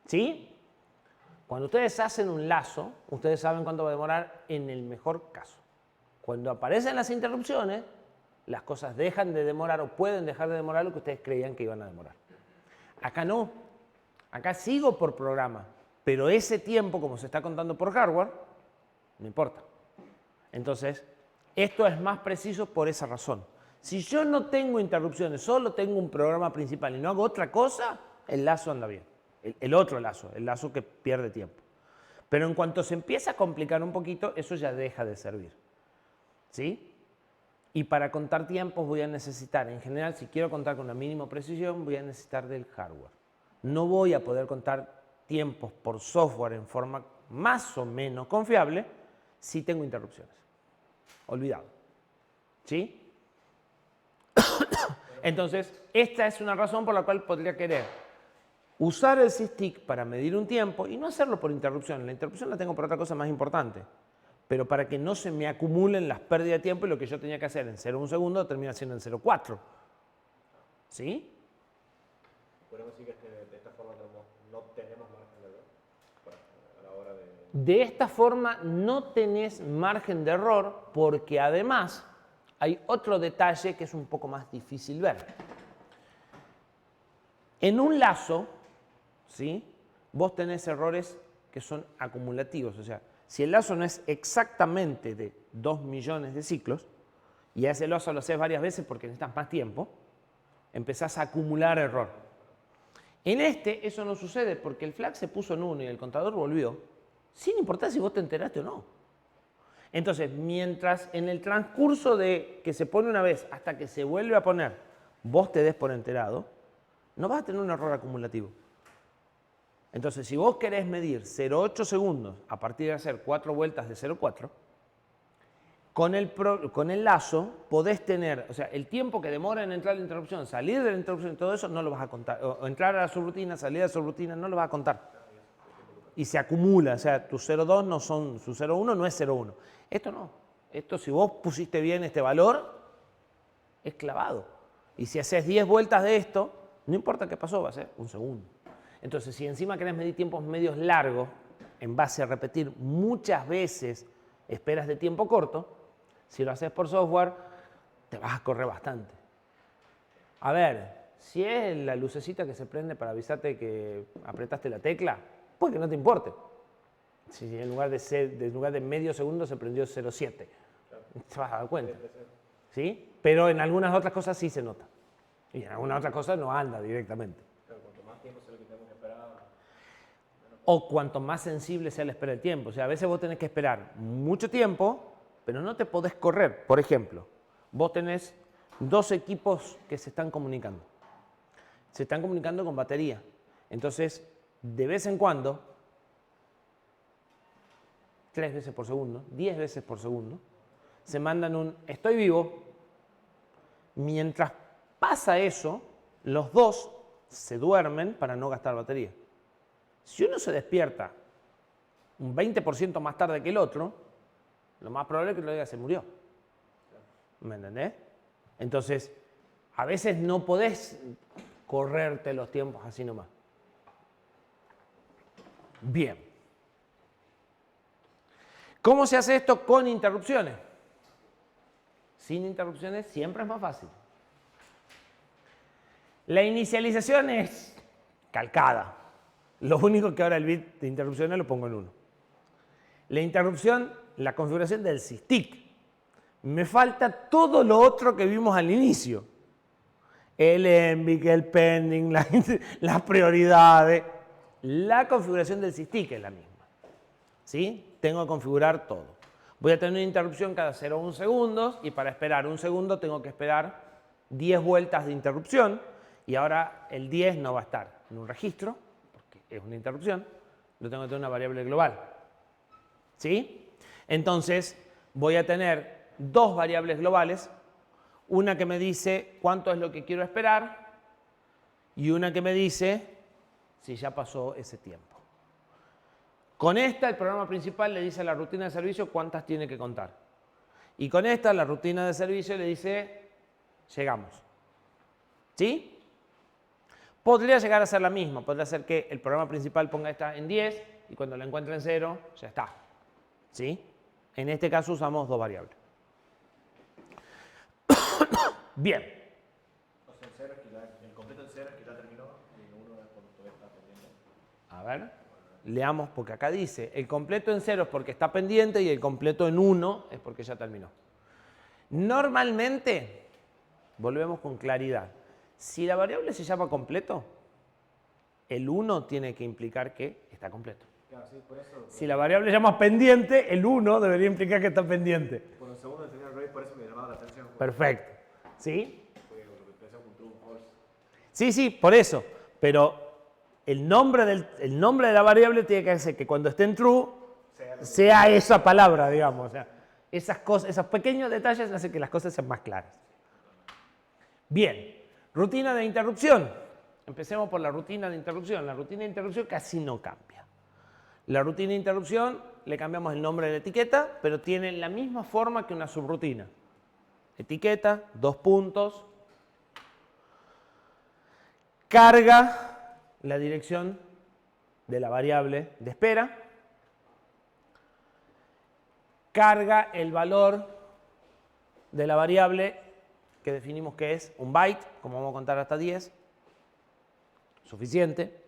¿Sí? Cuando ustedes hacen un lazo, ustedes saben cuánto va a demorar en el mejor caso. Cuando aparecen las interrupciones, las cosas dejan de demorar o pueden dejar de demorar lo que ustedes creían que iban a demorar. Acá no. Acá sigo por programa, pero ese tiempo, como se está contando por hardware, no importa. Entonces, esto es más preciso por esa razón. Si yo no tengo interrupciones, solo tengo un programa principal y no hago otra cosa, el lazo anda bien. El otro lazo, el lazo que pierde tiempo. Pero en cuanto se empieza a complicar un poquito, eso ya deja de servir. ¿Sí? Y para contar tiempos voy a necesitar, en general, si quiero contar con una mínima precisión, voy a necesitar del hardware. No voy a poder contar tiempos por software en forma más o menos confiable si tengo interrupciones. Olvidado. ¿Sí? Entonces, esta es una razón por la cual podría querer usar el SysTick para medir un tiempo y no hacerlo por interrupción. La interrupción la tengo por otra cosa más importante. Pero para que no se me acumulen las pérdidas de tiempo y lo que yo tenía que hacer en 0,1 segundo termina siendo en 0,4. ¿Sí? Podemos decir que de esta forma no tenemos margen de error a la hora de... De esta forma no tenés margen de error porque además hay otro detalle que es un poco más difícil ver. En un lazo, ¿sí? Vos tenés errores que son acumulativos, o sea, si el lazo no es exactamente de 2 millones de ciclos, y a ese lazo lo haces varias veces porque necesitas más tiempo, empezás a acumular error. En este eso no sucede porque el flag se puso en 1 y el contador volvió, sin importar si vos te enteraste o no. Entonces, mientras en el transcurso de que se pone una vez hasta que se vuelve a poner, vos te des por enterado, no vas a tener un error acumulativo. Entonces, si vos querés medir 0,8 segundos a partir de hacer 4 vueltas de 0,4, con el lazo podés tener, o sea, el tiempo que demora en entrar a la interrupción, salir de la interrupción y todo eso, no lo vas a contar. O entrar a la subrutina, salir de la subrutina, no lo vas a contar. Y se acumula, o sea, tu 0,2 no son, su 0,1 no es 0,1. Esto no. Esto, si vos pusiste bien este valor, es clavado. Y si haces 10 vueltas de esto, no importa qué pasó, va a ser un segundo. Entonces, si encima querés medir tiempos medios largos, en base a repetir muchas veces esperas de tiempo corto, si lo haces por software, te vas a correr bastante. A ver, si es la lucecita que se prende para avisarte que apretaste la tecla, pues que no te importe. Si en lugar de medio segundo se prendió 0,7, te vas a dar cuenta. ¿Sí? Pero en algunas otras cosas sí se nota. Y en algunas otras cosas no anda directamente. Cuanto más tiempo sea lo que tenemos que esperar... O cuanto más sensible sea la espera del tiempo. O sea, a veces vos tenés que esperar mucho tiempo, pero no te podés correr. Por ejemplo, vos tenés 2 equipos que se están comunicando. Se están comunicando con batería. Entonces, de vez en cuando, 3 veces por segundo, 10 veces por segundo, se mandan un estoy vivo. Mientras pasa eso, los dos se duermen para no gastar batería. Si uno se despierta un 20% más tarde que el otro, lo más probable es que lo diga se murió. ¿Me entendés? Entonces, a veces no podés correrte los tiempos así nomás. Bien. ¿Cómo se hace esto con interrupciones? Sin interrupciones siempre es más fácil. La inicialización es calcada. Lo único que ahora el bit de interrupciones lo pongo en 1. La interrupción, la configuración del SysTick. Me falta todo lo otro que vimos al inicio. El ENVIC, el pending, las prioridades. La configuración del SysTick es la misma. ¿Sí? Tengo que configurar todo. Voy a tener una interrupción cada 0,1 segundos y para esperar 1 segundo tengo que esperar 10 vueltas de interrupción y ahora el 10 no va a estar en un registro porque es una interrupción, lo tengo que tener una variable global. ¿Sí? Entonces voy a tener 2 variables globales, Una que me dice cuánto es lo que quiero esperar y una que me dice si ya pasó ese tiempo. Con esta, el programa principal le dice a la rutina de servicio cuántas tiene que contar. Y con esta, la rutina de servicio le dice, llegamos. ¿Sí? Podría llegar a ser la misma. Podría ser que el programa principal ponga esta en 10 y cuando la encuentre en 0, ya está. ¿Sí? En este caso usamos dos variables. Bien. O sea, el completo en 0 es que ya terminó y el 1 es cuando todavía está pendiente. A ver, leamos porque acá dice, el completo en 0 es porque está pendiente y el completo en 1 es porque ya terminó. Normalmente, volvemos con claridad, si la variable se llama completo, el 1 tiene que implicar que está completo. Claro, sí, por eso. Si la variable se llama pendiente, el 1 debería implicar que está pendiente. Por un segundo tenía el rey, por eso me llamaba la atención. Perfecto. ¿Sí? Porque lo que pensé con true, false. Sí, sí, por eso. Pero el nombre de la variable tiene que hacer que cuando esté en true sea esa palabra, digamos. O sea, esas cosas, esos pequeños detalles hacen que las cosas sean más claras. Bien, rutina de interrupción. Empecemos por la rutina de interrupción. La rutina de interrupción casi no cambia. La rutina de interrupción le cambiamos el nombre de la etiqueta, pero tiene la misma forma que una subrutina. Etiqueta, 2 puntos, carga la dirección de la variable de espera, carga el valor de la variable que definimos que es un byte, como vamos a contar hasta 10, suficiente,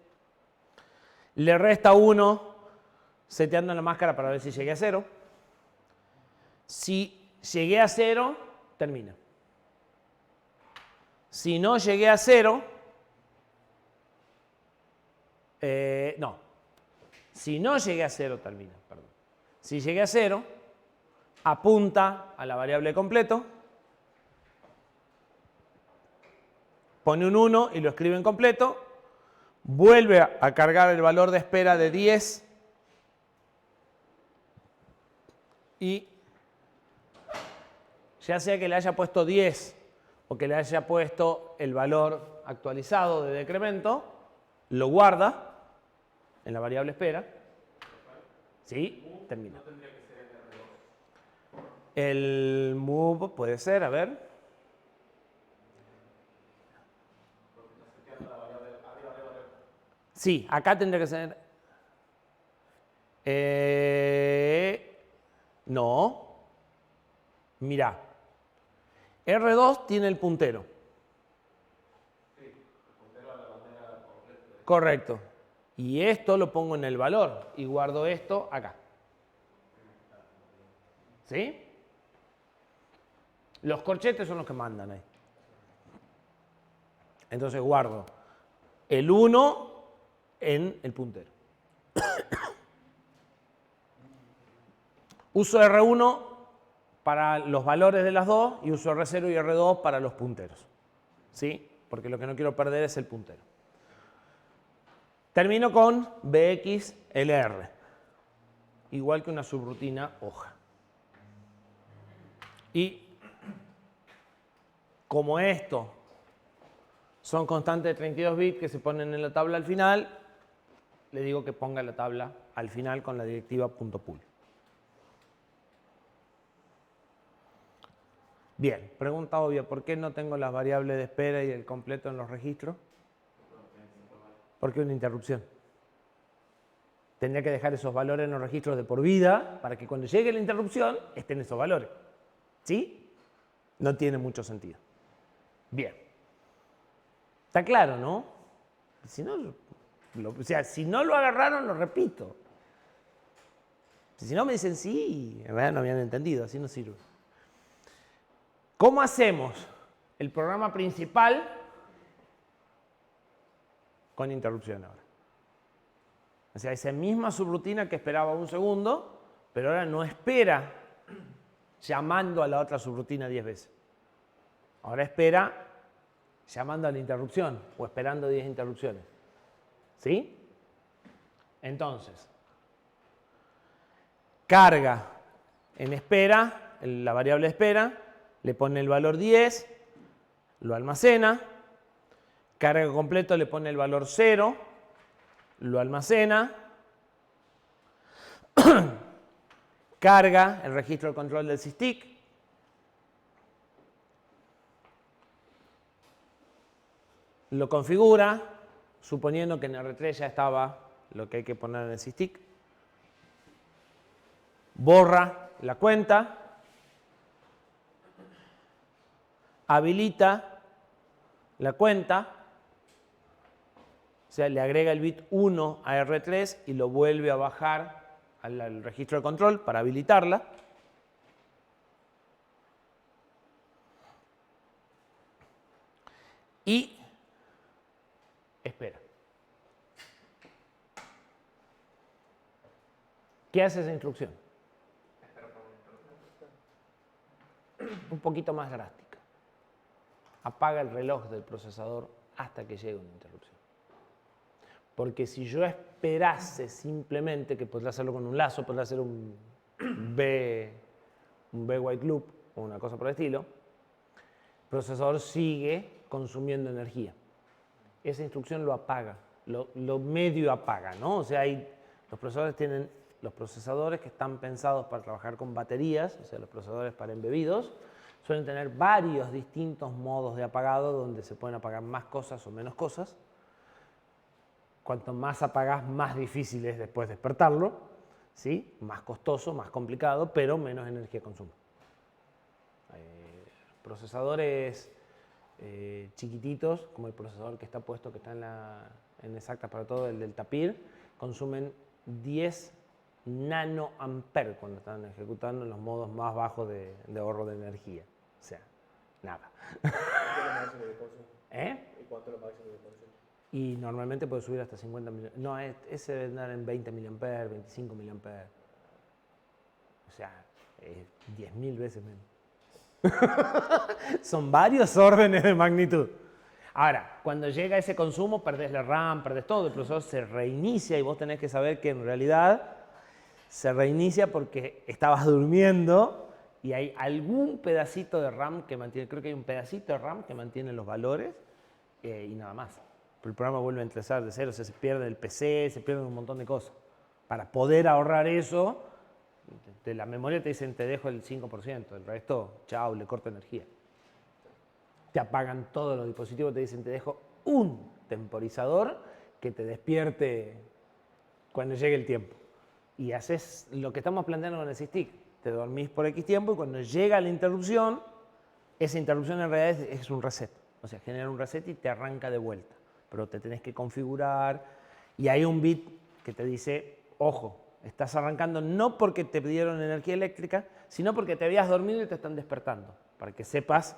le resta 1 seteando la máscara para ver si llegué a 0. Si llegué a 0, termina. Si no llegué a 0, no. Si no llegué a 0, termina. Perdón. Si llegué a 0, apunta a la variable completo, pone un 1 y lo escribe en completo, vuelve a cargar el valor de espera de 10 y ya sea que le haya puesto 10 o que le haya puesto el valor actualizado de decremento, lo guarda en la variable espera. ¿Sí? Termina. El move puede ser, a ver. Sí, acá tendría que ser. No. Mirá. R2 tiene el puntero. Correcto. Y esto lo pongo en el valor y guardo esto acá. ¿Sí? Los corchetes son los que mandan ahí. Entonces guardo el 1 en el puntero. Uso R1 para los valores de las dos y uso R0 y R2 para los punteros. ¿Sí? Porque lo que no quiero perder es el puntero. Termino con BXLR, igual que una subrutina hoja. Y como esto son constantes de 32 bits que se ponen en la tabla al final, le digo que ponga la tabla al final con la directiva .pool. Bien, pregunta obvia, ¿por qué no tengo las variables de espera y el completo en los registros? Porque es una interrupción. Tendría que dejar esos valores en los registros de por vida para que cuando llegue la interrupción estén esos valores. ¿Sí? No tiene mucho sentido. Bien. Está claro, ¿no? Si no, si no lo agarraron, lo repito. Si no me dicen sí, en verdad no habían entendido, así no sirve. ¿Cómo hacemos el programa principal con interrupción ahora? O sea, esa misma subrutina que esperaba un segundo, pero ahora no espera llamando a la otra subrutina 10 veces. Ahora espera llamando a la interrupción o esperando 10 interrupciones. ¿Sí? Entonces, carga en espera, la variable espera, le pone el valor 10, lo almacena. Carga completo le pone el valor 0, lo almacena. Carga el registro de control del SysTick. Lo configura, suponiendo que en R3 ya estaba lo que hay que poner en el SysTick. Borra la cuenta. Habilita la cuenta. O sea, le agrega el bit 1 a R3 y lo vuelve a bajar al registro de control para habilitarla. Y espera. ¿Qué hace esa instrucción? Un poquito más drástica. Apaga el reloj del procesador hasta que llegue una interrupción. Porque si yo esperase simplemente, que podría hacerlo con un lazo, podría hacer un B white loop o una cosa por el estilo, el procesador sigue consumiendo energía. Esa instrucción lo apaga, lo medio apaga, ¿no? O sea, los procesadores tienen los procesadores que están pensados para trabajar con baterías, o sea, los procesadores para embebidos, suelen tener varios distintos modos de apagado donde se pueden apagar más cosas o menos cosas. Cuanto más apagás, más difícil es después despertarlo, ¿sí? Más costoso, más complicado, pero menos energía consume. Procesadores chiquititos, como el procesador que está puesto, que está en Exacta para todo, el del Tapir, consumen 10 nanoamperes cuando están ejecutando en los modos más bajos de ahorro de energía. O sea, nada. ¿Y cuánto es lo máximo de consumo? Y normalmente puede subir hasta 50 mil. No, ese debe andar en 20 mA, 25 mA. O sea, 10.000 veces menos. Son varios órdenes de magnitud. Ahora, cuando llega ese consumo, perdés la RAM, perdés todo, el procesador se reinicia y vos tenés que saber que en realidad se reinicia porque estabas durmiendo y hay algún pedacito de RAM que mantiene, creo que hay un pedacito de RAM que mantiene los valores y nada más. Pero el programa vuelve a empezar de cero, o sea, se pierde el PC, se pierden un montón de cosas. Para poder ahorrar eso, de la memoria te dicen te dejo el 5%, el resto, chao, le corto energía. Te apagan todos los dispositivos, te dicen te dejo un temporizador que te despierte cuando llegue el tiempo. Y haces lo que estamos planteando con el SysTick. Te dormís por X tiempo y cuando llega la interrupción, esa interrupción en realidad es un reset. O sea, genera un reset y te arranca de vuelta. Pero te tenés que configurar y hay un bit que te dice, ojo, estás arrancando no porque te pidieron energía eléctrica, sino porque te habías dormido y te están despertando, para que sepas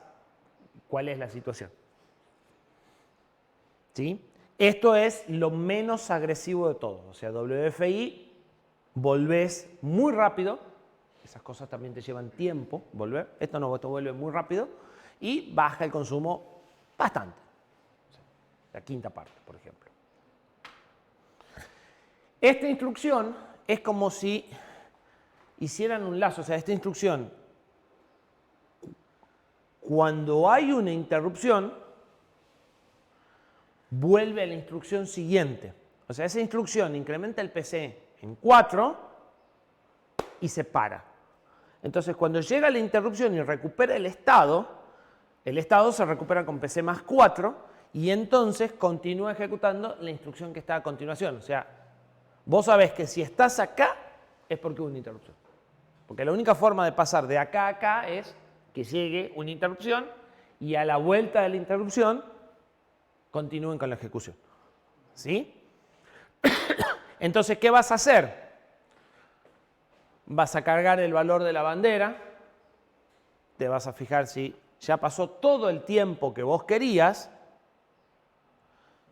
cuál es la situación. ¿Sí? Esto es lo menos agresivo de todo. O sea, WFI, volvés muy rápido, esas cosas también te llevan tiempo volver, esto no, esto vuelve muy rápido y baja el consumo bastante. La quinta parte, por ejemplo. Esta instrucción es como si hicieran un lazo. O sea, esta instrucción, cuando hay una interrupción, vuelve a la instrucción siguiente. O sea, esa instrucción incrementa el PC en 4 y se para. Entonces, cuando llega la interrupción y recupera el estado se recupera con PC más 4 y entonces continúa ejecutando la instrucción que está a continuación. O sea, vos sabés que si estás acá es porque hubo una interrupción. Porque la única forma de pasar de acá a acá es que llegue una interrupción y a la vuelta de la interrupción continúen con la ejecución. ¿Sí? Entonces, ¿qué vas a hacer? Vas a cargar el valor de la bandera, te vas a fijar si ya pasó todo el tiempo que vos querías.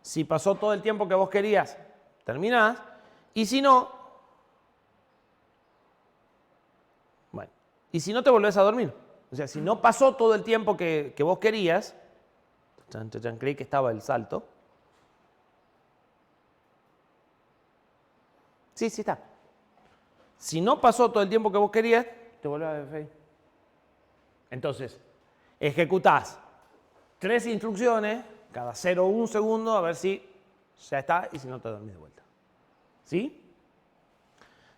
Si pasó todo el tiempo que vos querías, terminás. Y si no, bueno, y si no te volvés a dormir. O sea, si no pasó todo el tiempo que vos querías, creí que estaba el salto. Sí, está. Si no pasó todo el tiempo que vos querías, te volvés a ver. Entonces, Ejecutás 3 instrucciones cada 0,1 segundo a ver si ya está y si no te dormís de vuelta. ¿Sí?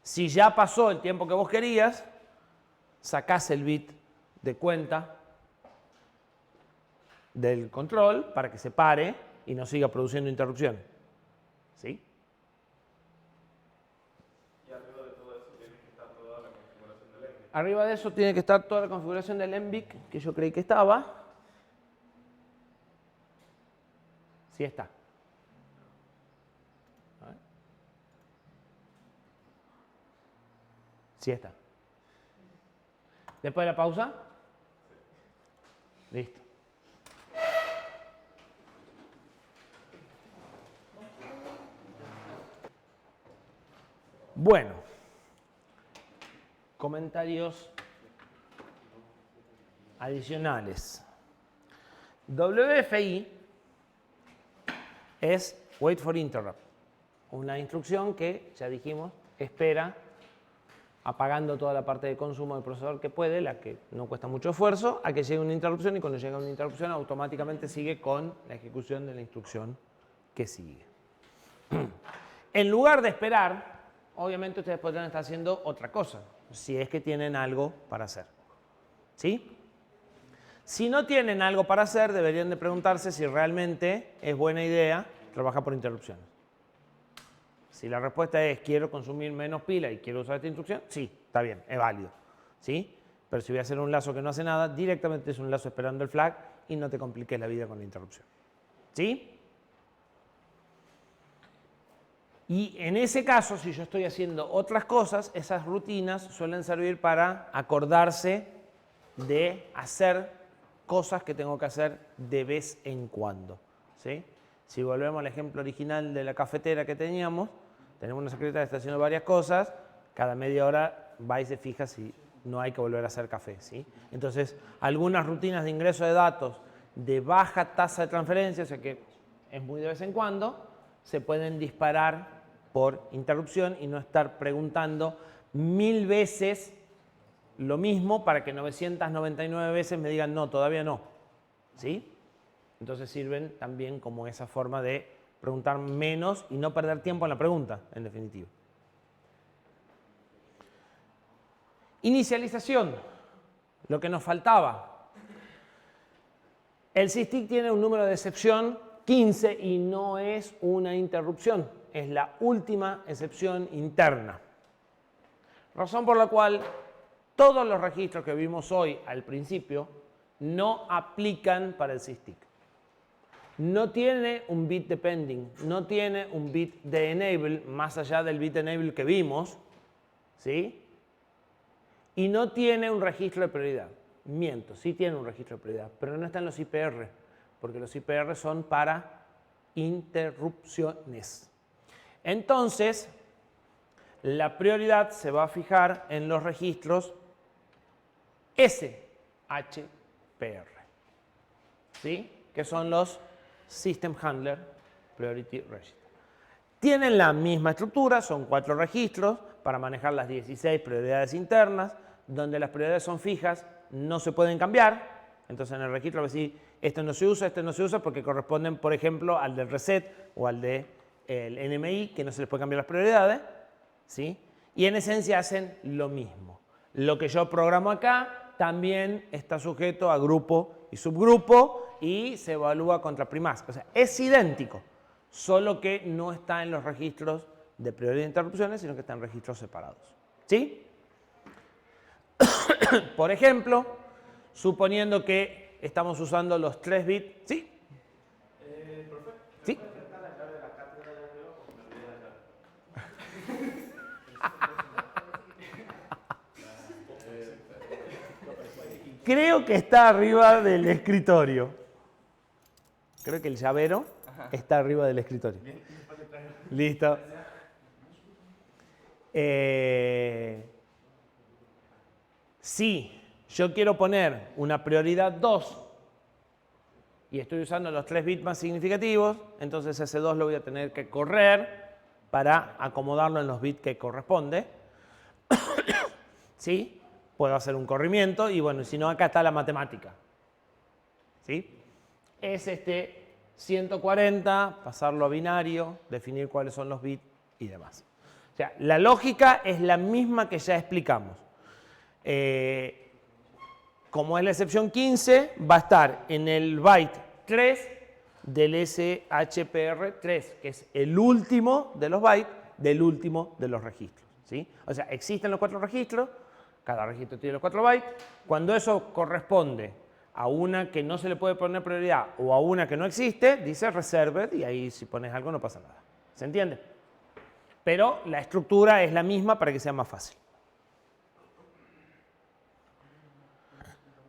Si ya pasó el tiempo que vos querías, sacás el bit de cuenta del control para que se pare y no siga produciendo interrupciones. ¿Sí? Y arriba de todo eso tiene que estar toda la configuración del ENVIC. Arriba de eso tiene que estar toda la configuración del ENVIC, que yo creí que estaba. Sí está. A ver. Sí está. Después de la pausa. Listo. Bueno, comentarios adicionales. WFI es Wait for Interrupt, una instrucción que, ya dijimos, espera apagando toda la parte de consumo del procesador que puede, la que no cuesta mucho esfuerzo, a que llegue una interrupción y cuando llega una interrupción automáticamente sigue con la ejecución de la instrucción que sigue. En lugar de esperar, obviamente ustedes podrían estar haciendo otra cosa, si es que tienen algo para hacer. ¿Sí? Si no tienen algo para hacer, deberían de preguntarse si realmente es buena idea trabajar por interrupciones. Si la respuesta es quiero consumir menos pila y quiero usar esta instrucción, sí, está bien, es válido. ¿Sí? Pero si voy a hacer un lazo que no hace nada, directamente es un lazo esperando el flag y no te compliques la vida con la interrupción. ¿Sí? Y en ese caso, si yo estoy haciendo otras cosas, esas rutinas suelen servir para acordarse de hacer cosas que tengo que hacer de vez en cuando. ¿Sí? Si volvemos al ejemplo original de la cafetera que teníamos, tenemos una secretaria que está haciendo varias cosas, cada media hora va y se fija si no hay que volver a hacer café. ¿Sí? Entonces, algunas rutinas de ingreso de datos de baja tasa de transferencia, o sea que es muy de vez en cuando, se pueden disparar por interrupción y no estar preguntando 1000 veces lo mismo para que 999 veces me digan no, todavía no. ¿Sí? Entonces sirven también como esa forma de preguntar menos y no perder tiempo en la pregunta, en definitiva. Inicialización, lo que nos faltaba. El SysTick tiene un número de excepción 15 y no es una interrupción, es la última excepción interna. Razón por la cual todos los registros que vimos hoy al principio no aplican para el SysTick. No tiene un bit de pending, no tiene un bit de enable más allá del bit de enable que vimos, ¿sí? Y no tiene un registro de prioridad. Miento, sí tiene un registro de prioridad, pero no está en los IPR, porque los IPR son para interrupciones. Entonces, la prioridad se va a fijar en los registros SHPR, ¿sí? Que son los System Handler Priority Register. Tienen la misma estructura, son 4 registros para manejar las 16 prioridades internas, donde las prioridades son fijas, no se pueden cambiar. Entonces en el registro va a decir, este no se usa porque corresponden, por ejemplo, al del reset o al del NMI, que no se les puede cambiar las prioridades. ¿Sí? Y en esencia hacen lo mismo. Lo que yo programo acá también está sujeto a grupo y subgrupo y se evalúa contra primas. O sea, es idéntico, solo que no está en los registros de prioridad de interrupciones, sino que está en registros separados. ¿Sí? Por ejemplo, suponiendo que estamos usando los 3 bits. ¿Sí? Profe, ¿Sí? ¿puedes prestar la llave de la cátedra de arriba? Porque me olvidé la llave. Creo que está arriba del escritorio. Creo que el llavero está arriba del escritorio. Listo. Si yo quiero poner una prioridad 2 y estoy usando los 3 bits más significativos, entonces ese 2 lo voy a tener que correr para acomodarlo en los bits que corresponde. ¿Sí? Puedo hacer un corrimiento y bueno, si no, acá está la matemática. ¿Sí? Es este 140, pasarlo a binario, definir cuáles son los bits y demás. O sea, la lógica es la misma que ya explicamos. Como es la excepción 15, va a estar en el byte 3 del SHPR3, que es el último de los bytes del último de los registros. ¿Sí? O sea, existen los 4 registros, cada registro tiene los 4 bytes. Cuando eso corresponde a una que no se le puede poner prioridad o a una que no existe, dice reserved y ahí si pones algo no pasa nada. ¿Se entiende? Pero la estructura es la misma para que sea más fácil.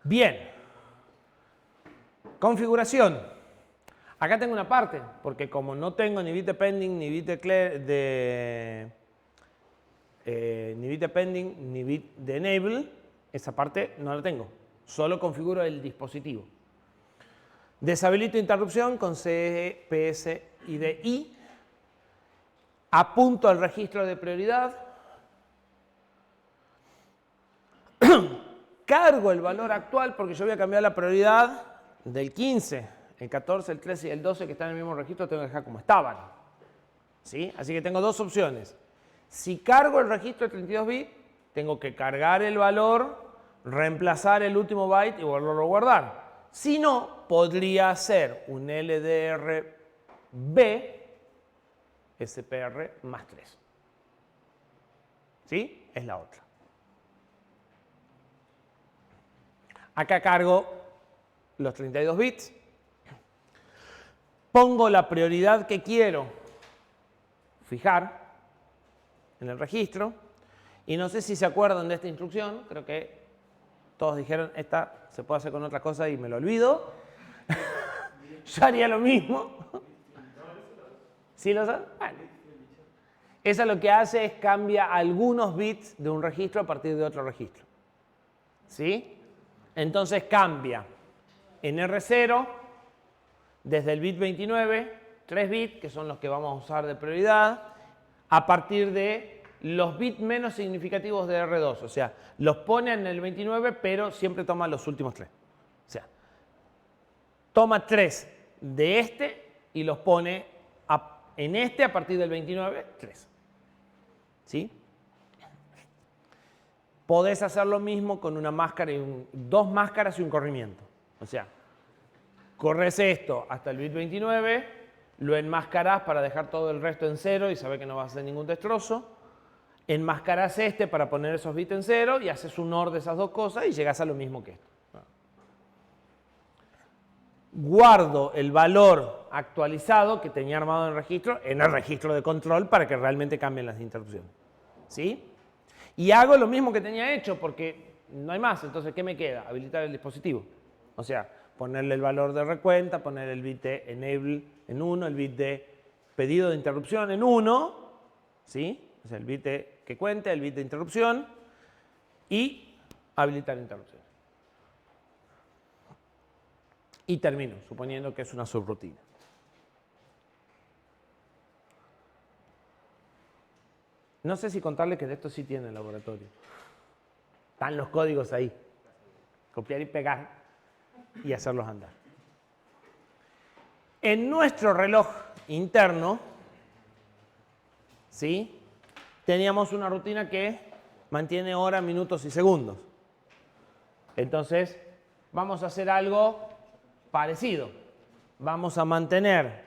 Bien. Configuración. Acá tengo una parte, porque como no tengo ni bit depending, ni bit depending, ni bit de enable, esa parte no la tengo. Solo configuro el dispositivo. Deshabilito interrupción con CPS IDI. Apunto al registro de prioridad. Cargo el valor actual porque yo voy a cambiar la prioridad del 15, el 14, el 13 y el 12 que están en el mismo registro, tengo que dejar como estaban. ¿Sí? Así que tengo dos opciones. Si cargo el registro de 32 bits, tengo que cargar el valor, reemplazar el último byte y volverlo a guardar. Si no, podría hacer un LDRB SPR más 3. ¿Sí? Es la otra. Acá cargo los 32 bits. Pongo la prioridad que quiero fijar en el registro. Y no sé si se acuerdan de esta instrucción. Creo que todos dijeron, esta se puede hacer con otra cosa y me lo olvido. Yo haría lo mismo. ¿Sí lo saben? Bueno. Esa lo que hace es cambia algunos bits de un registro a partir de otro registro. ¿Sí? Entonces cambia en R0 desde el bit 29, 3 bits, que son los que vamos a usar de prioridad, a partir de los bits menos significativos de R2. O sea, los pone en el 29, pero siempre toma los últimos 3. O sea, toma 3 de este y los pone en este a partir del 29, 3. ¿Sí? Podés hacer lo mismo con una máscara y dos máscaras y un corrimiento. O sea, corres esto hasta el bit 29, lo enmascarás para dejar todo el resto en 0 y saber que no vas a hacer ningún destrozo. Enmascarás este para poner esos bits en 0 y haces un OR de esas dos cosas y llegás a lo mismo que esto. Guardo el valor actualizado que tenía armado en el registro de control para que realmente cambien las interrupciones. ¿Sí? Y hago lo mismo que tenía hecho porque no hay más. Entonces, ¿qué me queda? Habilitar el dispositivo. O sea, ponerle el valor de recuenta, poner el bit de enable en 1, el bit de pedido de interrupción en 1, ¿sí? O sea, el bit de que cuente, el bit de interrupción y habilitar interrupción. Y termino, suponiendo que es una subrutina. No sé si contarles que de esto sí tiene el laboratorio. Están los códigos ahí. Copiar y pegar y hacerlos andar. En nuestro reloj interno, ¿sí? Teníamos una rutina que mantiene horas, minutos y segundos. Entonces, vamos a hacer algo parecido. Vamos a mantener,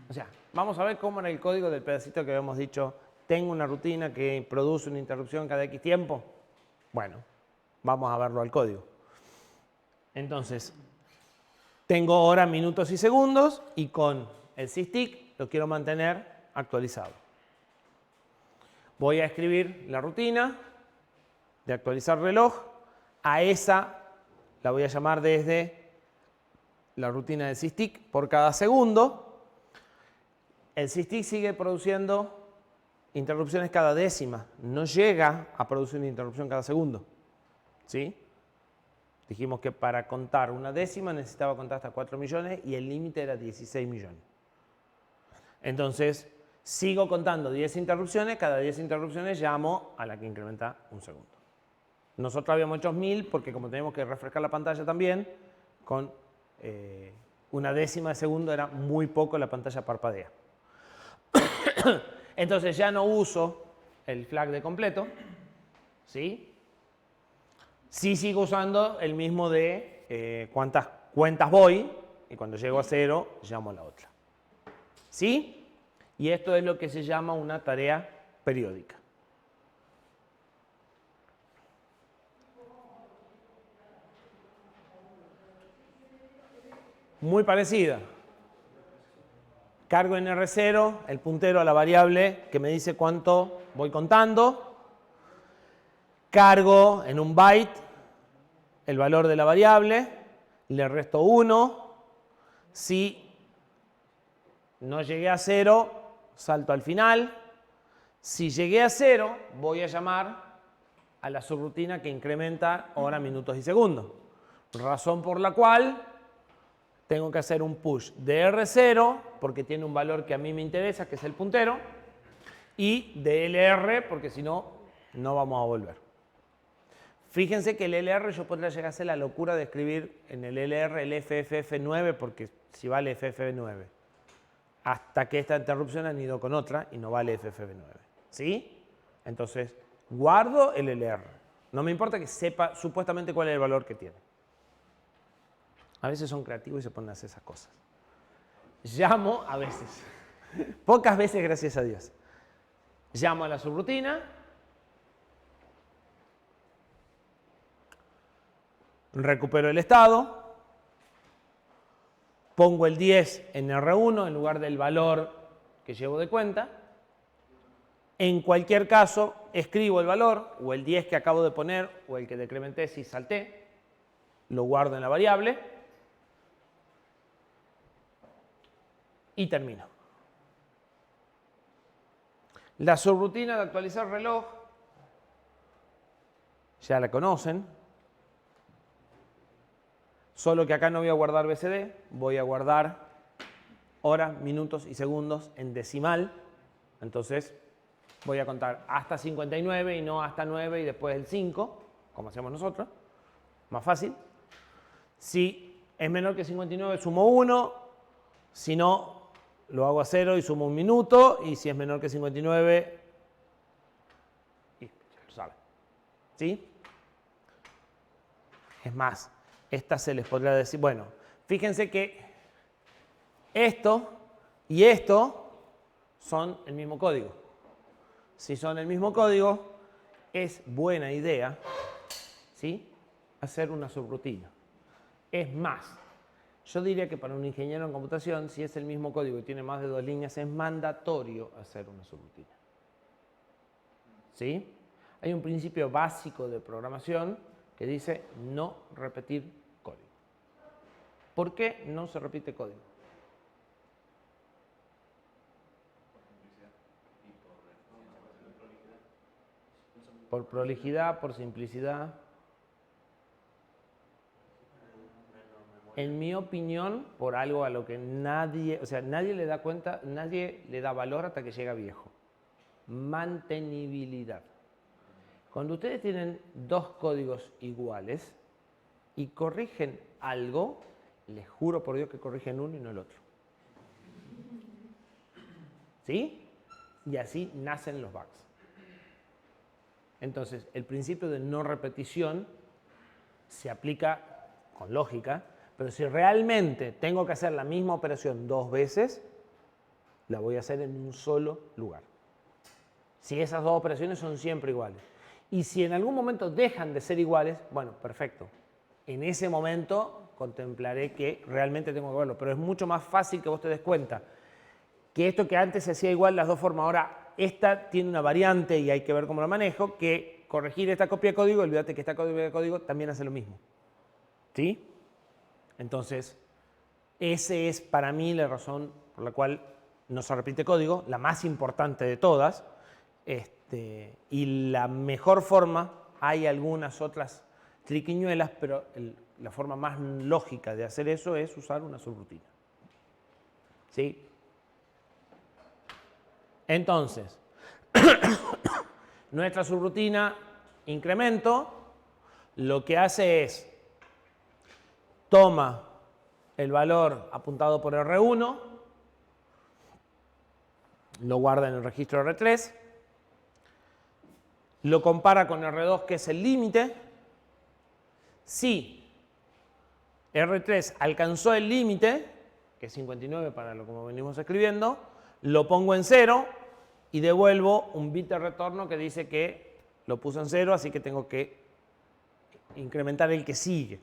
o sea, vamos a ver cómo era el código del pedacito que habíamos dicho. Tengo una rutina que produce una interrupción cada X tiempo. Bueno, vamos a verlo al código. Entonces, tengo horas, minutos y segundos y con el sysdig lo quiero mantener actualizado. Voy a escribir la rutina de actualizar reloj. A esa la voy a llamar desde la rutina del sysdig por cada segundo. El sysdig sigue produciendo interrupciones cada décima. No llega a producir una interrupción cada segundo. ¿Sí? Dijimos que para contar una décima necesitaba contar hasta 4 millones y el límite era 16 millones. Entonces, sigo contando 10 interrupciones. Cada 10 interrupciones llamo a la que incrementa un segundo. Nosotros habíamos hecho 1000 porque como tenemos que refrescar la pantalla también, con una décima de segundo era muy poco, la pantalla parpadea. Entonces ya no uso el flag de completo, ¿sí? Sí sigo usando el mismo de cuántas cuentas voy, y cuando llego a 0 llamo a la otra. ¿Sí? Y esto es lo que se llama una tarea periódica. Muy parecida. Cargo en R0 el puntero a la variable que me dice cuánto voy contando. Cargo en un byte el valor de la variable, le resto 1. Si no llegué a 0, salto al final. Si llegué a 0, voy a llamar a la subrutina que incrementa horas, minutos y segundos. Razón por la cual tengo que hacer un push de R0, porque tiene un valor que a mí me interesa, que es el puntero, y de LR, porque si no, no vamos a volver. Fíjense que el LR yo podría llegar a hacer la locura de escribir en el LR el FFF9, porque si vale FFF9, hasta que esta interrupción han ido con otra y no vale FFF9. ¿Sí? Entonces, guardo el LR. No me importa que sepa supuestamente cuál es el valor que tiene. A veces son creativos y se ponen a hacer esas cosas. Llamo, a veces, pocas veces, gracias a Dios. Llamo a la subrutina. Recupero el estado. Pongo el 10 en R1 en lugar del valor que llevo de cuenta. En cualquier caso, escribo el valor, o el 10 que acabo de poner, o el que decrementé si salté. Lo guardo en la variable. Y termino. La subrutina de actualizar reloj, ya la conocen. Solo que acá no voy a guardar BCD, voy a guardar horas, minutos y segundos en decimal. Entonces voy a contar hasta 59 y no hasta 9 y después el 5, como hacemos nosotros. Más fácil. Si es menor que 59 sumo 1, si no lo hago a 0 y sumo un minuto, y si es menor que 59, y ya lo saben. ¿Sí? Es más, esta se les podría decir, bueno, fíjense que esto y esto son el mismo código. Si son el mismo código, es buena idea, ¿sí?, hacer una subrutina. Es más, yo diría que para un ingeniero en computación, si es el mismo código y tiene más de 2 líneas, es mandatorio hacer una subrutina. ¿Sí? Hay un principio básico de programación que dice no repetir código. ¿Por qué no se repite código? Por prolijidad, por simplicidad. En mi opinión, por algo a lo que nadie le da cuenta, nadie le da valor hasta que llega viejo. Mantenibilidad. Cuando ustedes tienen 2 códigos iguales y corrigen algo, les juro por Dios que corrigen uno y no el otro. ¿Sí? Y así nacen los bugs. Entonces, el principio de no repetición se aplica con lógica, pero si realmente tengo que hacer la misma operación 2 veces, la voy a hacer en un solo lugar. Si esas 2 operaciones son siempre iguales. Y si en algún momento dejan de ser iguales, bueno, perfecto. En ese momento contemplaré que realmente tengo que verlo. Pero es mucho más fácil que vos te des cuenta que esto que antes se hacía igual las 2 formas, ahora esta tiene una variante y hay que ver cómo la manejo, que corregir esta copia de código, olvídate que esta copia de código también hace lo mismo. ¿Sí? Entonces, esa es para mí la razón por la cual no se repite código, la más importante de todas. Y la mejor forma, hay algunas otras triquiñuelas, pero la forma más lógica de hacer eso es usar una subrutina. ¿Sí? Entonces, nuestra subrutina incremento lo que hace es toma el valor apuntado por R1, lo guarda en el registro R3, lo compara con R2, que es el límite. Si R3 alcanzó el límite, que es 59 para lo como venimos escribiendo, lo pongo en 0 y devuelvo un bit de retorno que dice que lo puso en 0, así que tengo que incrementar el que sigue.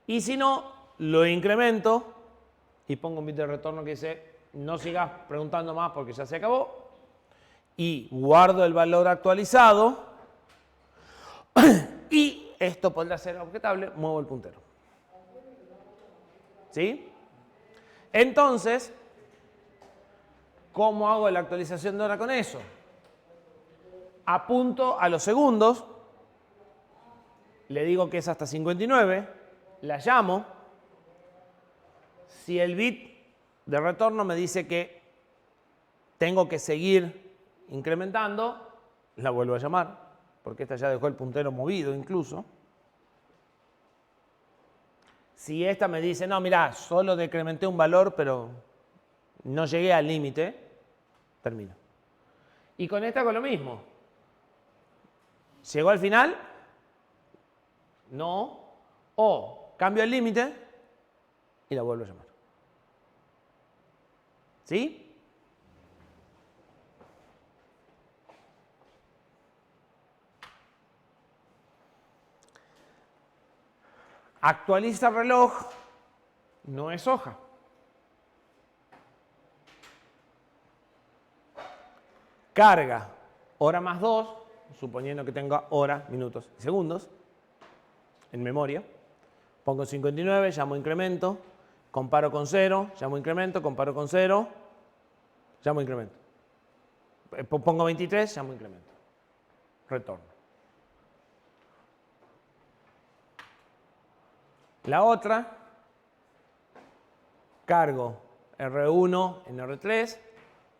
Y si no, lo incremento y pongo un bit de retorno que dice no sigas preguntando más porque ya se acabó. Y guardo el valor actualizado y esto podrá ser objetable, muevo el puntero. ¿Sí? Entonces, ¿cómo hago la actualización de hora con eso? Apunto a los segundos, le digo que es hasta 59, la llamo. Si el bit de retorno me dice que tengo que seguir incrementando, la vuelvo a llamar, porque esta ya dejó el puntero movido incluso. Si esta me dice, no, mirá, solo decrementé un valor, pero no llegué al límite, termino. Y con esta hago lo mismo. ¿Llegó al final? No. O cambio el límite y la vuelvo a llamar. ¿Sí? Actualiza reloj, no es hoja. Carga, hora más 2, suponiendo que tenga hora, minutos y segundos en memoria. Pongo 59, llamo incremento, comparo con 0, llamo incremento, comparo con 0, llamo incremento. Pongo 23, llamo incremento. Retorno. La otra, cargo R1 en R3,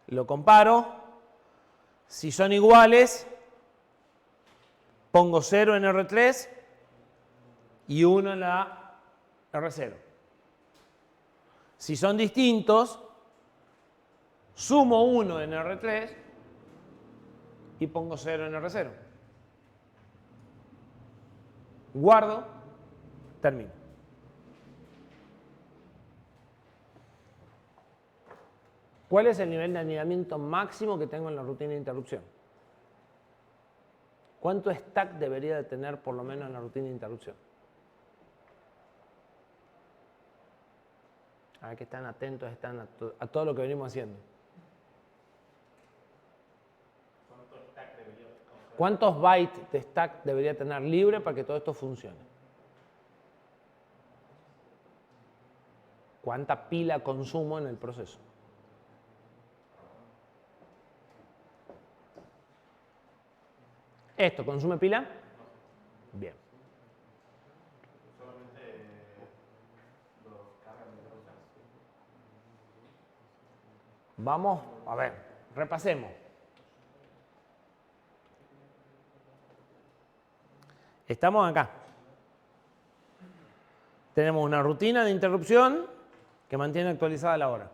lo comparo. Si son iguales, pongo 0 en R3 y 1 en la R0. Si son distintos, sumo 1 en R3 y pongo 0 en R0. Guardo, termino. ¿Cuál es el nivel de anidamiento máximo que tengo en la rutina de interrupción? ¿Cuánto stack debería de tener por lo menos en la rutina de interrupción? A ver que están atentos, están a todo lo que venimos haciendo. ¿Cuántos bytes de stack debería tener libre para que todo esto funcione? ¿Cuánta pila consumo en el proceso? ¿Esto consume pila? Bien. Vamos, a ver, repasemos. Estamos acá. Tenemos una rutina de interrupción que mantiene actualizada la hora.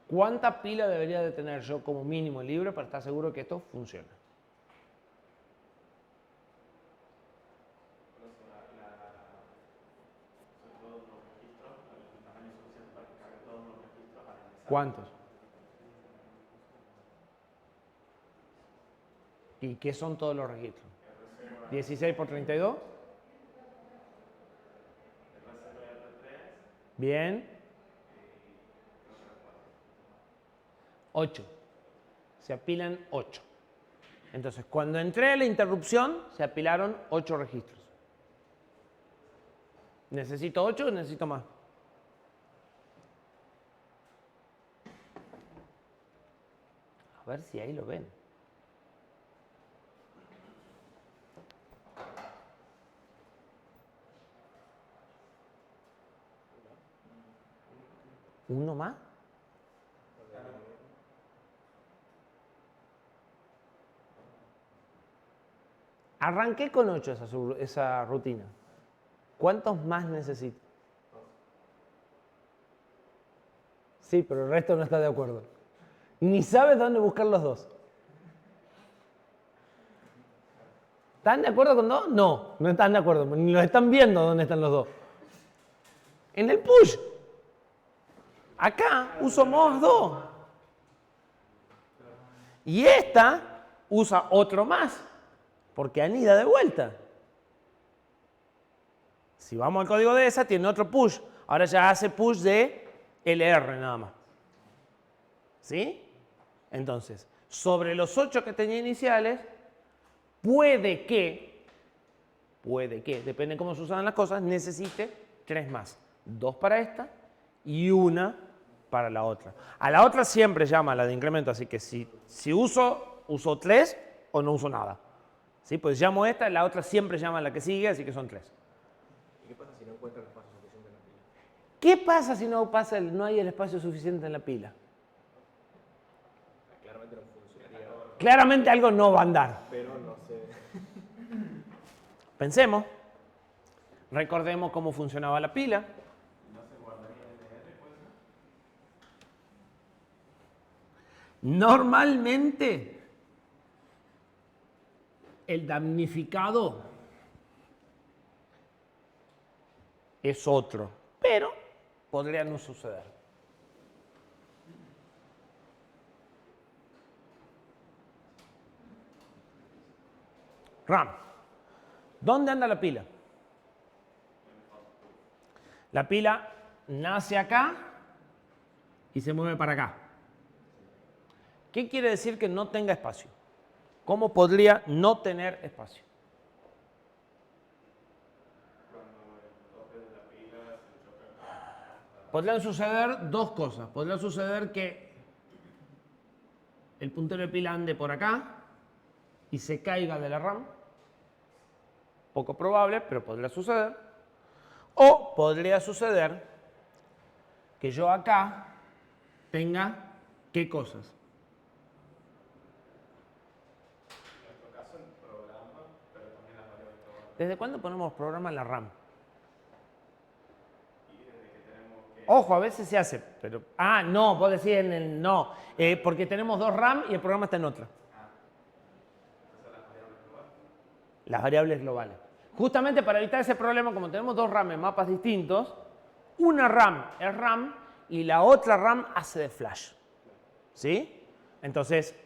¿Cuánta pila debería de tener yo como mínimo libre para estar seguro que esto funciona? ¿Cuántos? ¿Y qué son todos los registros? 16 por 32. Bien. 8. Se apilan 8. Entonces, cuando entré a la interrupción, se apilaron 8 registros. ¿Necesito 8 o necesito más? A ver si ahí lo ven. ¿Uno más? Arranqué con 8 esa rutina. ¿Cuántos más necesito? Sí, pero el resto no está de acuerdo. Ni sabe dónde buscar los dos. ¿Están de acuerdo con dos? No, no están de acuerdo. Ni los están viendo dónde están los dos. En el push. Acá uso más 2. Y esta usa otro más. Porque anida de vuelta. Si vamos al código de esa, tiene otro push. Ahora ya hace push de LR nada más. ¿Sí? Entonces, sobre los 8 que tenía iniciales, puede que, depende de cómo se usan las cosas, necesite 3 más. 2 para esta y 1 para la otra. A la otra siempre llama la de incremento, así que si uso 3 o no uso nada. ¿Sí? Pues llamo esta, la otra siempre llama a la que sigue, así que son 3. ¿Y qué pasa si no encuentra el espacio suficiente en la pila? ¿Qué pasa si no hay el espacio suficiente en la pila? Claramente no funcionaría, Claramente algo no va a andar. pero no sé. Pensemos. Recordemos cómo funcionaba la pila. Normalmente, el damnificado es otro, pero podría no suceder. RAM. ¿Dónde anda la pila? La pila nace acá y se mueve para acá. ¿Qué quiere decir que no tenga espacio? ¿Cómo podría no tener espacio? Podrían suceder dos cosas. Podría suceder que el puntero de pila ande por acá y se caiga de la RAM. Poco probable, pero podría suceder. O podría suceder que yo acá tenga ¿qué cosas? ¿Desde cuándo ponemos programa en la RAM? Ojo, a veces se hace, pero... Ah, no, vos decís en el... No, porque tenemos 2 RAM y el programa está en otra. Las variables globales. Justamente para evitar ese problema, como tenemos 2 RAM en mapas distintos, una RAM es RAM y la otra RAM hace de flash. ¿Sí? Entonces,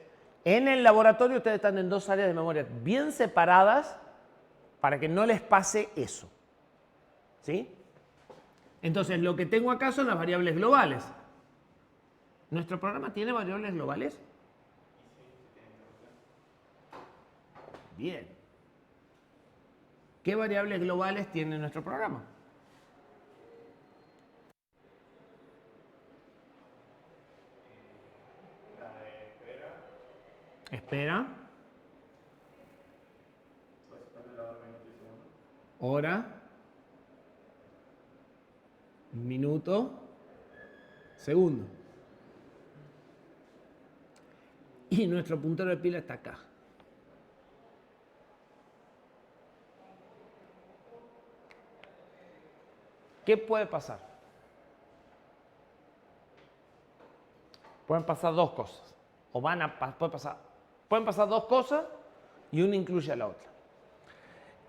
en el laboratorio ustedes están en 2 áreas de memoria bien separadas para que no les pase eso. ¿Sí? Entonces, lo que tengo acá son las variables globales. ¿Nuestro programa tiene variables globales? Bien. ¿Qué variables globales tiene nuestro programa? Espera. Hora. Minuto. Segundo. Y nuestro puntero de pila está acá. ¿Qué puede pasar? Pueden pasar 2 cosas. Pueden pasar 2 cosas y una incluye a la otra.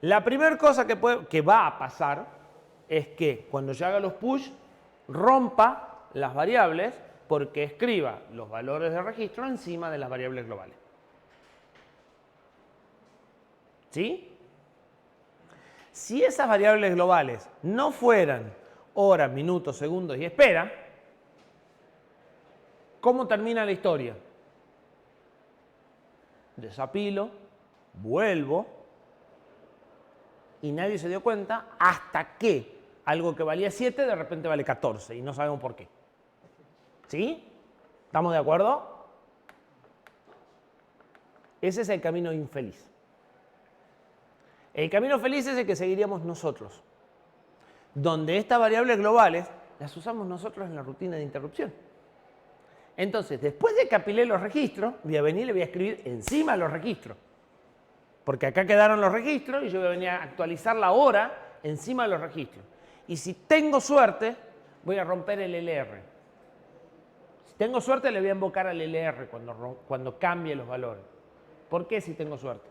La primera cosa que va a pasar es que cuando yo haga los push, rompa las variables porque escriba los valores de registro encima de las variables globales. ¿Sí? Si esas variables globales no fueran horas, minutos, segundos y espera, ¿cómo termina la historia? Desapilo, vuelvo y nadie se dio cuenta hasta que algo que valía 7 de repente vale 14 y no sabemos por qué. ¿Sí? ¿Estamos de acuerdo? Ese es el camino infeliz. El camino feliz es el que seguiríamos nosotros, donde estas variables globales las usamos nosotros en la rutina de interrupción. Entonces, después de que apilé los registros, voy a venir y le voy a escribir encima los registros. Porque acá quedaron los registros y yo voy a venir a actualizar la hora encima de los registros. Y si tengo suerte, voy a romper el LR. Si tengo suerte, le voy a invocar al LR cuando cambie los valores. ¿Por qué si tengo suerte?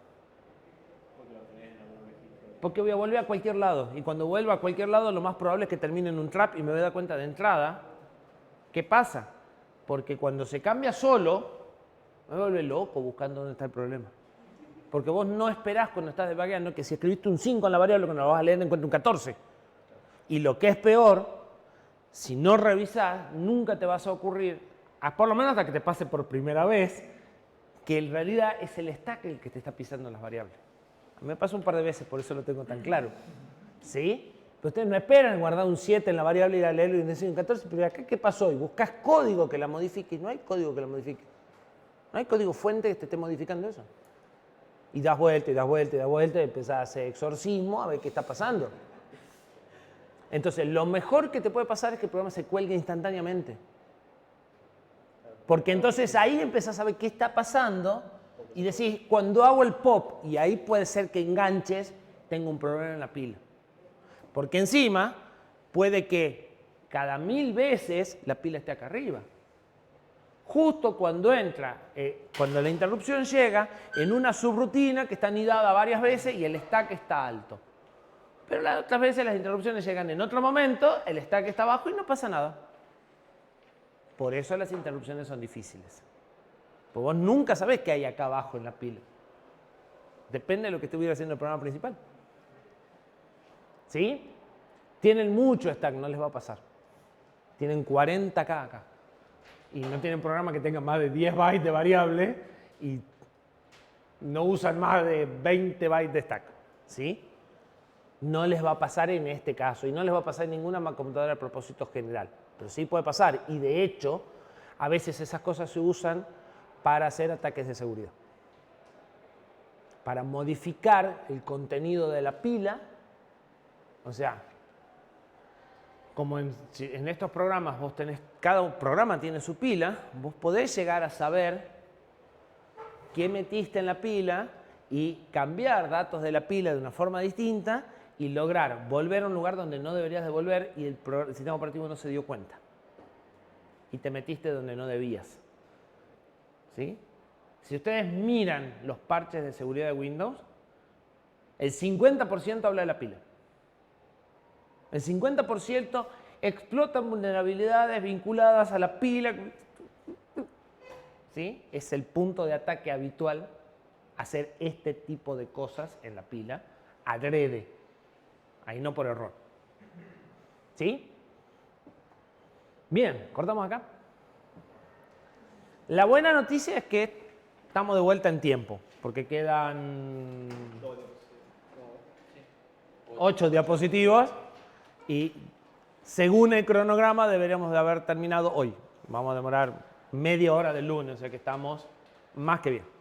Porque voy a volver a cualquier lado. Y cuando vuelva a cualquier lado, lo más probable es que termine en un trap y me voy a dar cuenta de entrada. ¿Qué pasa? Porque cuando se cambia solo, me vuelve loco buscando dónde está el problema. Porque vos no esperás cuando estás debugueando que si escribiste un 5 en la variable, cuando lo vas a leer encuentre un 14. Y lo que es peor, si no revisás, nunca te vas a ocurrir, por lo menos hasta que te pase por primera vez, que en realidad es el stack el que te está pisando las variables. Me pasó un par de veces, por eso lo tengo tan claro. ¿Sí? Pero ustedes no esperan guardar un 7 en la variable, ir a leerlo y decir un 14, pero acá ¿qué pasó? Y buscas código que la modifique, y no hay código que la modifique. No hay código fuente que te esté modificando eso. Y das vuelta, y das vuelta, y das vuelta, y empezás a hacer exorcismo a ver qué está pasando. Entonces, lo mejor que te puede pasar es que el programa se cuelgue instantáneamente. Porque entonces ahí empezás a ver qué está pasando y decís, cuando hago el pop, y ahí puede ser que enganches, tengo un problema en la pila. Porque encima puede que cada 1000 veces la pila esté acá arriba. Justo cuando entra, cuando la interrupción llega en una subrutina que está anidada varias veces y el stack está alto. Pero las otras veces las interrupciones llegan en otro momento, el stack está bajo y no pasa nada. Por eso las interrupciones son difíciles. Porque vos nunca sabés qué hay acá abajo en la pila. Depende de lo que estuviera haciendo el programa principal. ¿Sí? Tienen mucho stack, no les va a pasar. Tienen 40K acá. Y no tienen programa que tenga más de 10 bytes de variable y no usan más de 20 bytes de stack. ¿Sí? No les va a pasar en este caso y no les va a pasar en ninguna computadora de propósito general. Pero sí puede pasar y de hecho a veces esas cosas se usan para hacer ataques de seguridad. Para modificar el contenido de la pila. O sea, como en estos programas vos tenés, cada programa tiene su pila, vos podés llegar a saber qué metiste en la pila y cambiar datos de la pila de una forma distinta y lograr volver a un lugar donde no deberías de volver y el sistema operativo no se dio cuenta. Y te metiste donde no debías. ¿Sí? Si ustedes miran los parches de seguridad de Windows, el 50% habla de la pila. El 50% explotan vulnerabilidades vinculadas a la pila. ¿Sí? Es el punto de ataque habitual, hacer este tipo de cosas en la pila, adrede. Ahí no por error. ¿Sí? Bien, cortamos acá. La buena noticia es que estamos de vuelta en tiempo, porque quedan 8 diapositivas y según el cronograma deberíamos de haber terminado hoy. Vamos a demorar media hora del lunes, o sea que estamos más que bien.